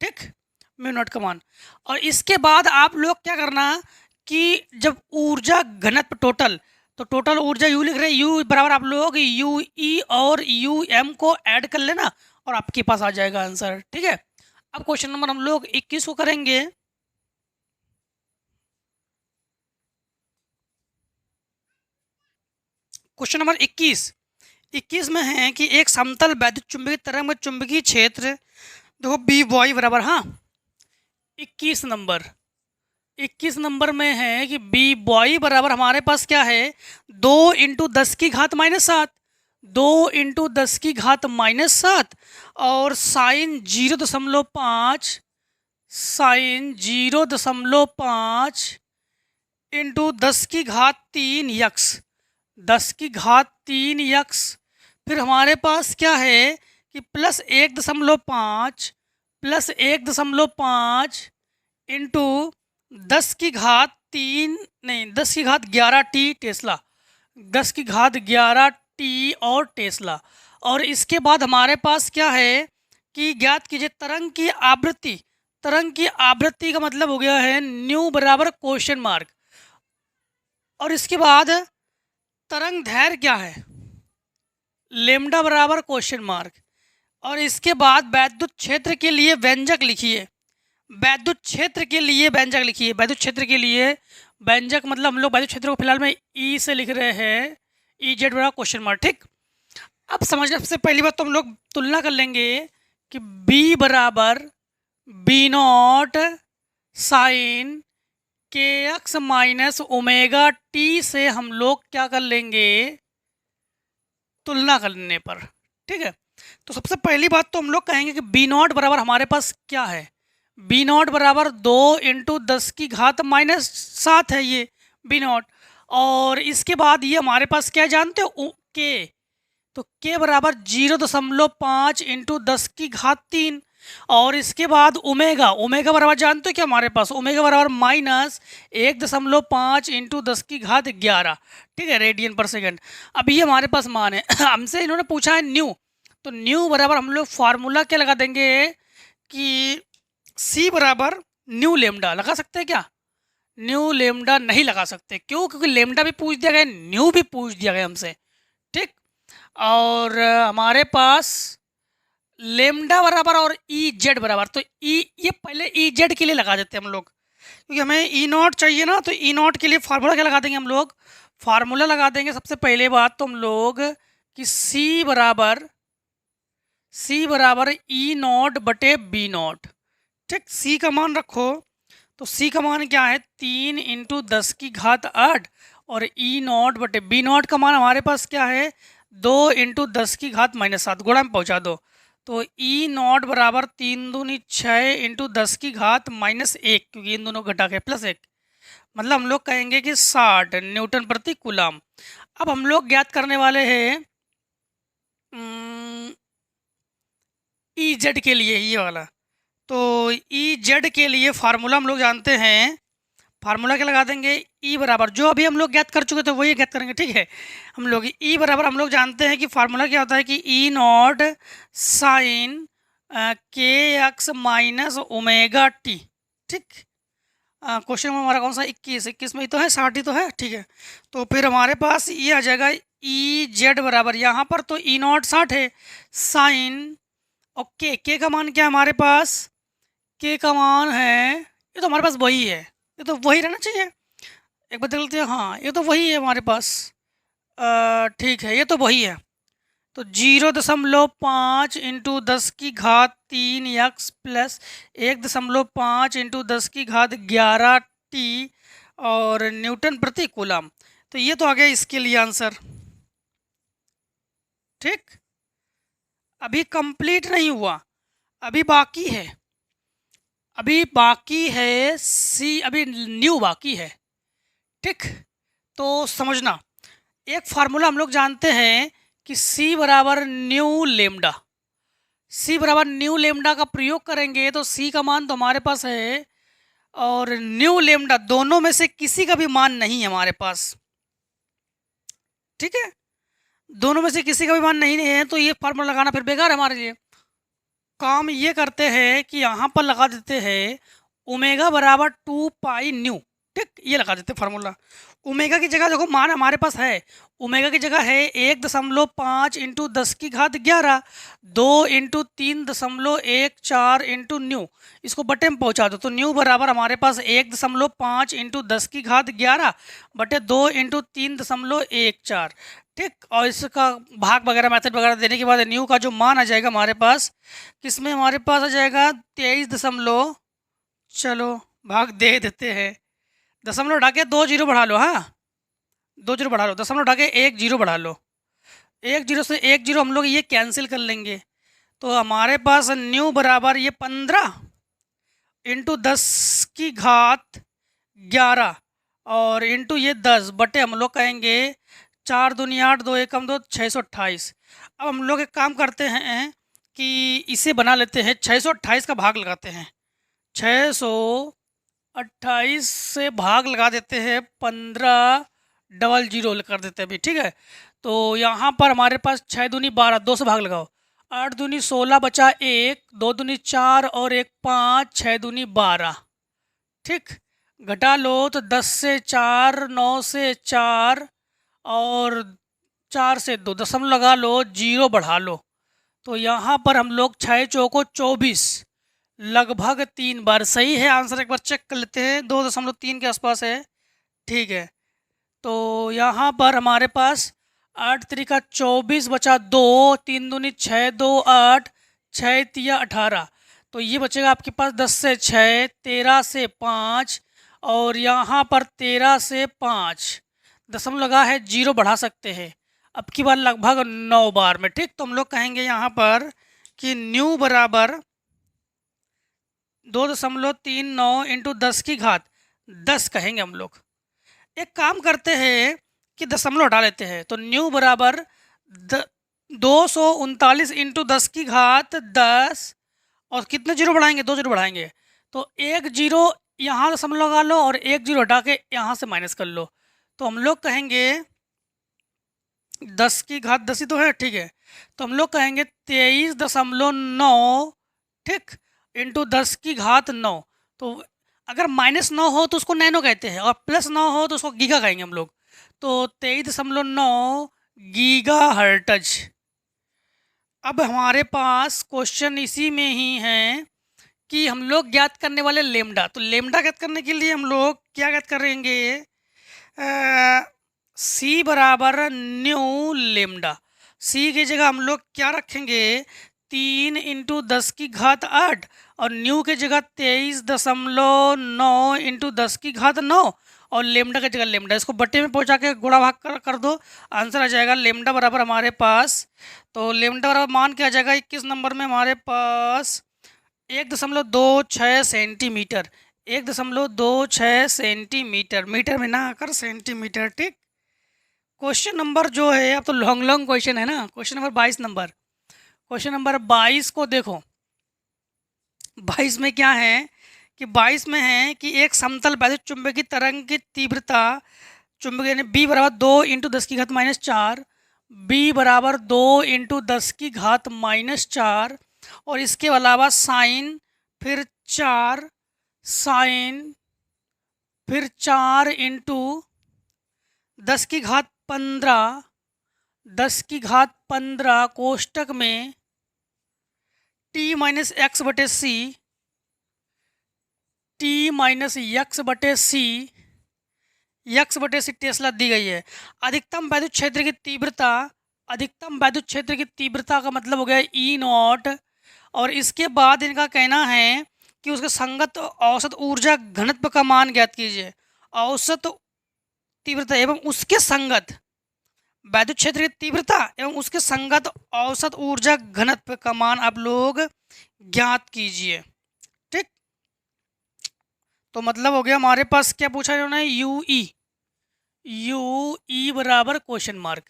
ठीक, म्यू नॉट का मान। और इसके बाद आप लोग क्या करना कि जब ऊर्जा घनत्व टोटल, तो टोटल ऊर्जा यू लिख रहे हैं, यू बराबर आप लोग यू ई और यू एम को ऐड कर लेना और आपके पास आ जाएगा आंसर, ठीक है। अब क्वेश्चन नंबर हम लोग 21 को करेंगे। क्वेश्चन नंबर 21 में है कि एक समतल वैद्युत चुंबकीय तरंग में चुंबकीय क्षेत्र देखो बी बॉय बराबर, हाँ 21 नंबर में है कि बी बॉय बराबर हमारे पास क्या है 2 × 10⁻⁻7, 2 × 10⁻⁻7 और साइन 0.5 × 10⁻3 यक्स, 10⁻3 यक्स। फिर हमारे पास क्या है कि +1.5 इंटू 10⁻11 टी टेस्ला, 10⁻11 टी और टेस्ला। और इसके बाद हमारे पास क्या है कि ज्ञात कीजिए तरंग की आवृत्ति का मतलब हो गया है न्यू बराबर क्वेश्चन मार्क। और इसके बाद तरंग दैर्घ्य क्या है, लेमडा बराबर क्वेश्चन मार्क। और इसके बाद वैद्युत क्षेत्र के लिए व्यंजक लिखिए, वैद्युत क्षेत्र के लिए व्यंजक मतलब हम लोग वैद्युत क्षेत्र को फिलहाल में ई से लिख रहे हैं, ई जेड बराबर क्वेश्चन मार्क, ठीक। अब समझना, सबसे पहली बात तो हम लोग तुलना कर लेंगे कि B बराबर B naught sine kx minus omega T से हम लोग क्या कर लेंगे तुलना करने पर, ठीक है। तो सबसे पहली बात तो हम लोग कहेंगे कि बी नॉट बराबर हमारे पास क्या है, बी नॉट बराबर 2 × 10⁻⁻7 है ये बी नॉट। और इसके बाद ये हमारे पास क्या जानते हो के, तो के बराबर 0.5 × 10⁻3। और इसके बाद ओमेगा बराबर जानते हो क्या हमारे पास, ओमेगा बराबर -1.5 × 10⁻11, ठीक है, रेडियन पर सेकंड। अब ये हमारे पास मान है हमसे इन्होंने पूछा है न्यू, तो न्यू बराबर हम लोग फार्मूला क्या लगा देंगे कि C बराबर न्यू लेमडा लगा सकते हैं क्या? न्यू लेमडा नहीं लगा सकते, क्यों? क्योंकि लेमडा भी पूछ दिया गया, न्यू भी पूछ दिया गया हमसे, ठीक। और हमारे पास लेमडा बराबर और ई जेड बराबर, तो ई ये पहले ई जेड के लिए लगा देते हैं हम लोग, क्योंकि हमें ई नॉट चाहिए ना। तो ई नॉट के लिए फार्मूला क्या लगा देंगे हम लोग? फार्मूला लगा देंगे सबसे पहले बात तो हम लोग कि सी बराबर ई नॉट बटे बी नॉट, ठीक। सी का मान रखो, तो सी का मान क्या है? 3 × 10⁸ और ई नॉट बटे बी नॉट का मान हमारे पास क्या है? 2 × 10⁻⁷ गुणा में पहुंचा दो। तो ई नॉट बराबर 3 दूनी 6 × 10⁻⁻1, क्योंकि इन दोनों घटा के +1, मतलब हम लोग कहेंगे कि 60 न्यूटन प्रति कूलम। अब हम लोग ज्ञात करने वाले हैं ई जेड के लिए, ये वाला। तो ई जेड के लिए फार्मूला हम लोग जानते हैं, फार्मूला क्या लगा देंगे? ई बराबर जो अभी हम लोग ज्ञात कर चुके थे वही ज्ञात करेंगे, ठीक है। हम लोग ई बराबर हम लोग जानते हैं कि फार्मूला क्या होता है कि ई नॉट साइन के एक्स माइनस ओमेगा टी, ठीक। क्वेश्चन में हमारा कौन सा? 21 में ही तो है, 60 ही तो है, ठीक है। तो फिर हमारे पास ये आ जाएगा ई जेड बराबर, यहाँ पर तो ई नॉट 60 है, साइन और के का मान क्या है हमारे पास? के का मान है, ये तो हमारे पास वही है, ये तो वही रहना चाहिए। एक बार देख लेते हैं, हाँ ये तो वही है हमारे पास, ठीक है, ये तो वही है। तो 0.5 × 10⁻³ एक्स प्लस 1.5 × 10⁻11 टी और न्यूटन प्रति कूलम। तो ये तो आ गया इसके लिए आंसर, ठीक। अभी कंप्लीट नहीं हुआ, अभी बाकी है, अभी न्यू बाकी है, ठीक। तो समझना, एक फार्मूला हम लोग जानते हैं कि सी बराबर न्यू लेमडा, सी बराबर न्यू लेमडा का प्रयोग करेंगे तो सी का मान तो हमारे पास है और न्यू लेमडा, दोनों में से किसी का भी मान नहीं है हमारे पास, ठीक है। दोनों में से किसी का भी मान नहीं है, तो ये फार्मूला लगाना फिर बेकार है हमारे लिए। काम ये करते हैं कि यहाँ पर लगा देते हैं ओमेगा बराबर 2 पाई न्यू, ठीक, ये लगा देते हैं फार्मूला। ओमेगा की जगह देखो मान हमारे पास है, ओमेगा की जगह है 1.5 × 10⁻11, 2 × 3.14 × न्यू, इसको बटे में पहुंचा दो। तो न्यू बराबर हमारे पास 1.5 × 10⁻11 बटे 2 × 3.14, ठीक। और इसका भाग वगैरह मेथड वगैरह देने के बाद न्यू का जो मान आ जाएगा हमारे पास, किसमें हमारे पास आ जाएगा 23 चलो भाग दे देते हैं, दशमलव उठा के 2 जीरो बढ़ा लो, हाँ 2 जीरो बढ़ा लो, दशमलव उठा के 1 जीरो बढ़ा लो, 1 जीरो से 1 जीरो हम लोग ये कैंसिल कर लेंगे। तो हमारे पास न्यू बराबर ये 15 × 10⁻11 और इंटू ये 10 बटे हम लोग कहेंगे 4 दूनी 8, 2 एकम 2, 628। अब हम लोग एक काम करते हैं कि इसे बना लेते हैं, 628 का भाग लगाते हैं, 628 से भाग लगा देते हैं 1500 कर देते हैं अभी, ठीक है। तो यहाँ पर हमारे पास 6 दूनी 12, 2 से भाग लगाओ, 8 दूनी 16 बचा 1, 2 दूनी 4 और 1 5, 6 दूनी 12, ठीक। घटा लो तो 10 से 4, 9 से 4 और 4 से 2, दशमलव लगा लो, 0 बढ़ा लो। तो यहाँ पर हम लोग 6 चौको 24, लगभग 3 बार सही है आंसर। एक बार चेक कर लेते हैं, 2.3 के आसपास है, ठीक है। तो यहाँ पर हमारे पास 8 त्रिका 24 बचा 2, 3 दूनी 6, 2 8, 6 तिया 18। तो ये बचेगा आपके पास 10 से 6, 13 से 5 और यहाँ पर 13 से 5, दशमलव लगा है, 0 बढ़ा सकते हैं अब की बार लगभग 9 बार में, ठीक। तो हम लोग कहेंगे यहाँ पर कि न्यू बराबर 2.39 × 10⁻10 कहेंगे हम लोग। एक काम करते हैं कि दशमलव हटा लेते हैं, तो न्यू बराबर 239 × 10⁻10 और कितने जीरो बढ़ाएंगे? 2 जीरो बढ़ाएंगे, तो 1 जीरो यहाँ दशमलव लगा लो और 1 जीरो हटा के यहाँ से माइनस कर लो। तो हम लोग कहेंगे 10⁻10 ही तो है, ठीक है। तो हम लोग कहेंगे 23.9, ठीक, × 10⁻9। तो अगर -9 हो तो उसको नैनो कहते हैं और +9 हो तो उसको गीगा कहेंगे हम लोग। तो 23.9 गीगा हर्ट्ज। अब हमारे पास क्वेश्चन इसी में ही है कि हम लोग ज्ञात करने वाले लेमडा। तो लेमडा ज्ञात करने के लिए हम लोग क्या ज्ञात करेंगे, सी बराबर न्यू लेमडा। सी की जगह हम लोग क्या रखेंगे, 3 × 10⁸ और न्यू की जगह 23.9 × 10⁹ और लेमडा की जगह लेमडा। इसको बट्टे में पहुंचा के गुणा भाग कर दो, आंसर आ जाएगा लेमडा बराबर हमारे पास। तो लेमडा बराबर मान क्या आ जाएगा 21 नंबर में हमारे पास 1.26 सेंटीमीटर। 1.26 सेंटीमीटर, मीटर में ना आकर सेंटीमीटर। ठीक। क्वेश्चन नंबर जो है, अब तो लॉन्ग लॉन्ग क्वेश्चन है ना। Question number 22 number, question number 22 को देखो। 22 में क्या है कि 22 में है कि एक समतल वैद्युत चुंबकीय तरंग की तीव्रता चुंबक यानी B बराबर 2 × 10⁻⁴, B बराबर 2 × 10⁻⁴ और इसके अलावा साइन, फिर 4 साइन, फिर 4 × 10⁻15, 10⁻15 कोष्टक में T-x/c, T-x/c, x/c टेस्ला दी गई है। अधिकतम वैद्युत क्षेत्र की तीव्रता, अधिकतम वैद्युत क्षेत्र की तीव्रता का मतलब हो गया E0। और इसके बाद इनका कहना है कि उसके संगत औसत ऊर्जा घनत्व का मान ज्ञात कीजिए। औसत तीव्रता एवं उसके संगत वैद्युत क्षेत्र की तीव्रता एवं उसके संगत औसत ऊर्जा घनत्व का मान आप लोग ज्ञात कीजिए। ठीक। तो मतलब हो गया हमारे पास क्या पूछा इन्होंने, UE बराबर क्वेश्चन मार्क।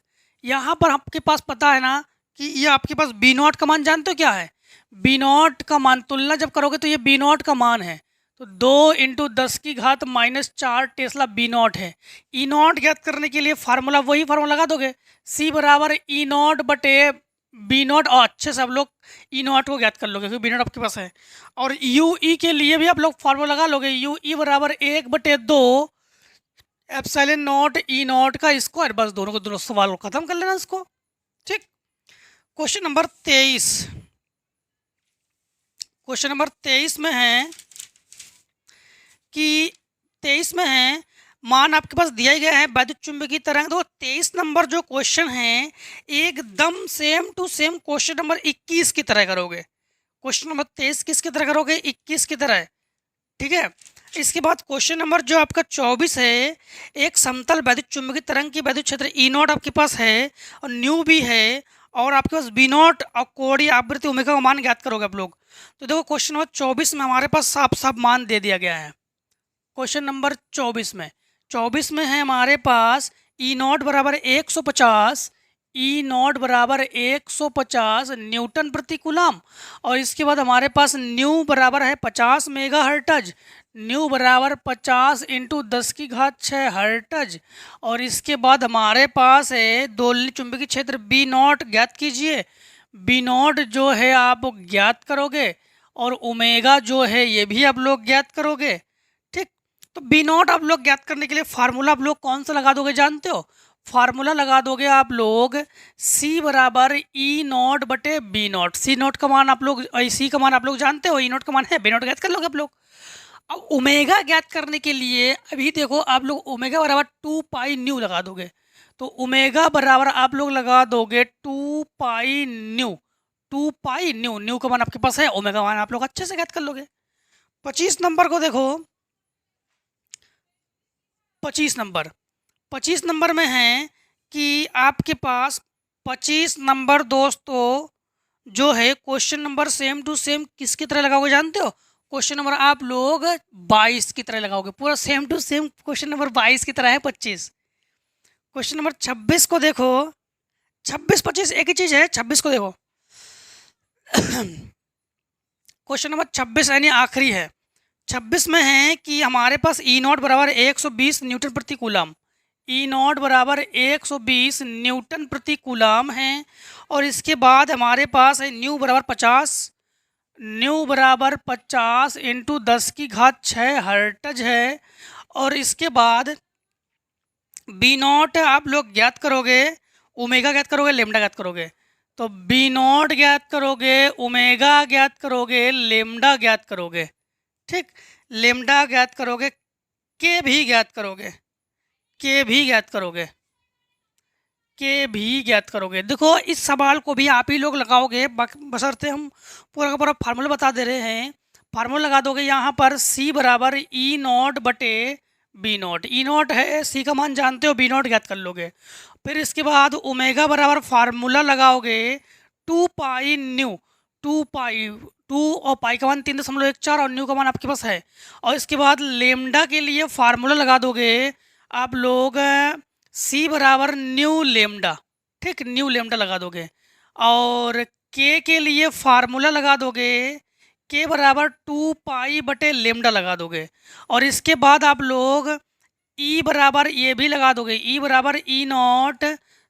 यहाँ पर आपके पास पता है ना कि ये आपके पास B0 का मान जानते हो क्या है। B0 का मान तुलना जब करोगे तो ये B0 का मान है, तो 2 × 10⁻⁴ टेस्ला B0 है। E0 ज्ञात करने के लिए फार्मूला वही फार्मूला लगा दोगे, C बराबर E0 बटे B0 और अच्छे से आप लोग E0 को ज्ञात कर लोगे क्योंकि B0 आपके पास है। और UE के लिए भी आप लोग फार्मूला लगा लोगे, UE बराबर 1/2 एप्सिलॉन नॉट E0 का स्क्वायर। बस दोनों को दोनों सवाल को खत्म कर लेना इसको। ठीक। क्वेश्चन नंबर 23, क्वेश्चन नंबर 23 में है कि 23 में है मान आपके पास दिया गया है वैद्युत चुंबकीय तरंग। तो 23 नंबर जो क्वेश्चन है एकदम same to same question number 21 की तरह करोगे। क्वेश्चन नंबर 23 किसकी तरह करोगे, 21 की तरह। ठीक है। इसके बाद क्वेश्चन नंबर जो आपका 24 है, एक समतल वैद्युत चुंबकीय तरंग की वैद्युत क्षेत्र E0 आपके पास है और न्यू भी है और आपके पास B0 और कोणीय आवृत्ति ओमेगा का मान ज्ञात करोगे आप लोग। तो देखो क्वेश्चन नंबर 24 में हमारे पास साफ साफ मान दे दिया गया है। क्वेश्चन नंबर 24 में है हमारे पास E0 बराबर 150, E0 बराबर 150 न्यूटन प्रति कूलम और इसके बाद हमारे पास न्यू बराबर है 50 मेगा हर्ट्ज। न्यू बराबर 50 × 10⁶ हर्ट्ज और इसके बाद हमारे पास है दोलनी चुंबकीय क्षेत्र B0 ज्ञात कीजिए। B0 जो है आप ज्ञात करोगे और ओमेगा जो है ये भी आप लोग ज्ञात करोगे। ठीक। तो B0 आप लोग ज्ञात करने के लिए फार्मूला आप लोग कौन सा लगा दोगे जानते हो, फार्मूला लगा दोगे आप लोग C बराबर E0 बटे B0। C0 का मान आप लोग, C का मान आप लोग जानते हो, E0 का मान है, B0 ज्ञात कर लोगे आप लोग। अब ओमेगा ज्ञात करने के लिए अभी देखो आप लोग ओमेगा बराबर 2 पाई न्यू लगा दोगे। तो ओमेगा बराबर आप लोग लगा दोगे 2 pi nu. 2 pi nu, new का मान आपके पास है, ओमेगा मान आप लोग अच्छे से ज्ञात कर लोगे। 25 नंबर को देखो। 25 नंबर में है कि आपके पास 25 नंबर दोस्तों जो है question number same to same किसकी तरह लगाओगे जानते हो, क्वेश्चन नंबर आप लोग 22 की तरह लगाओगे। पूरा same to same question number 22 की तरह है 25। क्वेश्चन नंबर 26 को देखो। 26 25 एक ही चीज है। 26 को देखो। क्वेश्चन नंबर 26 यानी आखिरी है। 26 में है कि हमारे पास E0 बराबर 120 न्यूटन प्रति कूलम। E0 बराबर 120 न्यूटन प्रति कूलम है और इसके बाद हमारे पास है न्यू बराबर 50। न्यू बराबर 50 इंटू 10⁶ हर्ट्ज है। और इसके बाद बी नॉट आप लोग ज्ञात करोगे, ओमेगा ज्ञात करोगे, लेमडा ज्ञात करोगे। तो बी नॉट ज्ञात करोगे, ओमेगा ज्ञात करोगे, लेमडा ज्ञात करोगे। ठीक, लेमडा ज्ञात करोगे, के भी ज्ञात करोगे, के भी ज्ञात करोगे, के भी ज्ञात करोगे। देखो इस सवाल को भी आप ही लोग लगाओगे, बशर्ते हम पूरा का पूरा फार्मूला बता दे रहे हैं। फार्मूला लगा दोगे यहाँ पर सी बराबर ई नॉट बटे बी नॉट। ई नॉट है, सी का मान जानते हो, बी नॉट ज्ञात कर लोगे। फिर इसके बाद ओमेगा बराबर फार्मूला लगाओगे 2 पाई न्यू, 2 पाई, 2 और पाई का मान 3.14 और न्यू का मान आपके पास है। और इसके बाद लेमडा के लिए फार्मूला लगा दोगे आप लोग सी बराबर न्यू लेमडा। ठीक, न्यू लेमडा लगा दोगे। और के लिए फार्मूला लगा दोगे, के बराबर 2 पाई बटे लेमडा लगा दोगे। और इसके बाद आप लोग ई बराबर ये भी लगा दोगे, ई बराबर ई नॉट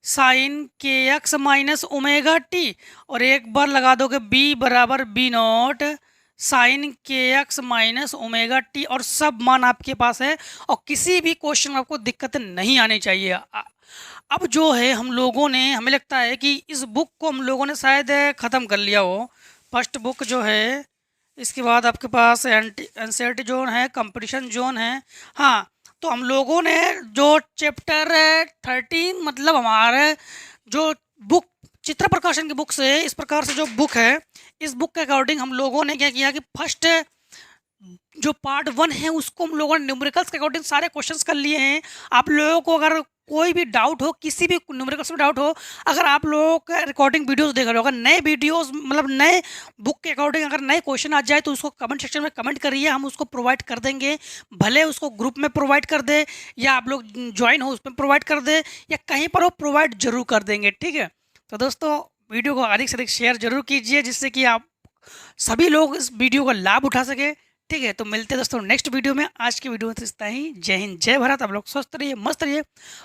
साइन के एक्स माइनस ओमेगा टी। और एक बार लगा दोगे बी बराबर बी नॉट साइन के एक्स माइनस ओमेगा टी। और सब मान आपके पास है और किसी भी क्वेश्चन में आपको दिक्कत नहीं आनी चाहिए। अब जो है हम लोगों ने, हमें लगता है कि इस बुक को हम लोगों ने शायद ख़त्म कर लिया हो, फर्स्ट बुक जो है। इसके बाद आपके पास एनसीईआरटी जोन है, कंपटीशन जोन है। हाँ, तो हम लोगों ने जो चैप्टर 13 मतलब हमारे जो बुक चित्र प्रकाशन की बुक से, इस प्रकार से जो बुक है, इस बुक के अकॉर्डिंग हम लोगों ने क्या किया कि फर्स्ट जो पार्ट 1 है उसको हम लोगों ने न्यूमेरिकल्स के अकॉर्डिंग सारे क्वेश्चंस कर लिए हैं। आप लोगों को अगर कोई भी डाउट हो, किसी भी न्यूमेरिकल्स में डाउट हो, अगर आप लोगों का रिकॉर्डिंग वीडियोस देख रहे हो, अगर नए वीडियोस मतलब नए बुक के अकॉर्डिंग अगर नए क्वेश्चन आ जाए तो उसको कमेंट सेक्शन में कमेंट करिए, हम उसको प्रोवाइड कर देंगे। भले उसको ग्रुप में प्रोवाइड कर दे या आप लोग ज्वाइन हो उसमें प्रोवाइड कर दे या कहीं पर हो, प्रोवाइड जरूर कर देंगे। ठीक है, तो दोस्तों वीडियो को अधिक से अधिक शेयर जरूर कीजिए जिससे कि आप सभी लोग इस वीडियो का लाभ उठा सके। ठीक है, तो मिलते हैं दोस्तों नेक्स्ट वीडियो में। आज की वीडियो में तो इतना ही। जय हिंद, जय भारत। आप लोग स्वस्थ रहिए, मस्त रहिए।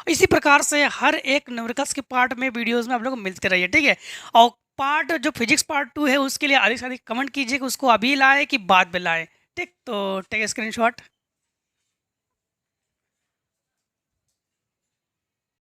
इसी प्रकार से हर एक न्यूमेरिकल्स के पार्ट में वीडियोस में आप लोग मिलते रहिए। ठीक है, और पार्ट जो फिजिक्स पार्ट 2 है उसके लिए अधिक से अधिक कमेंट कीजिए कि उसको अभी लाए कि बाद में लाए। ठीक, तो टेक स्क्रीनशॉट।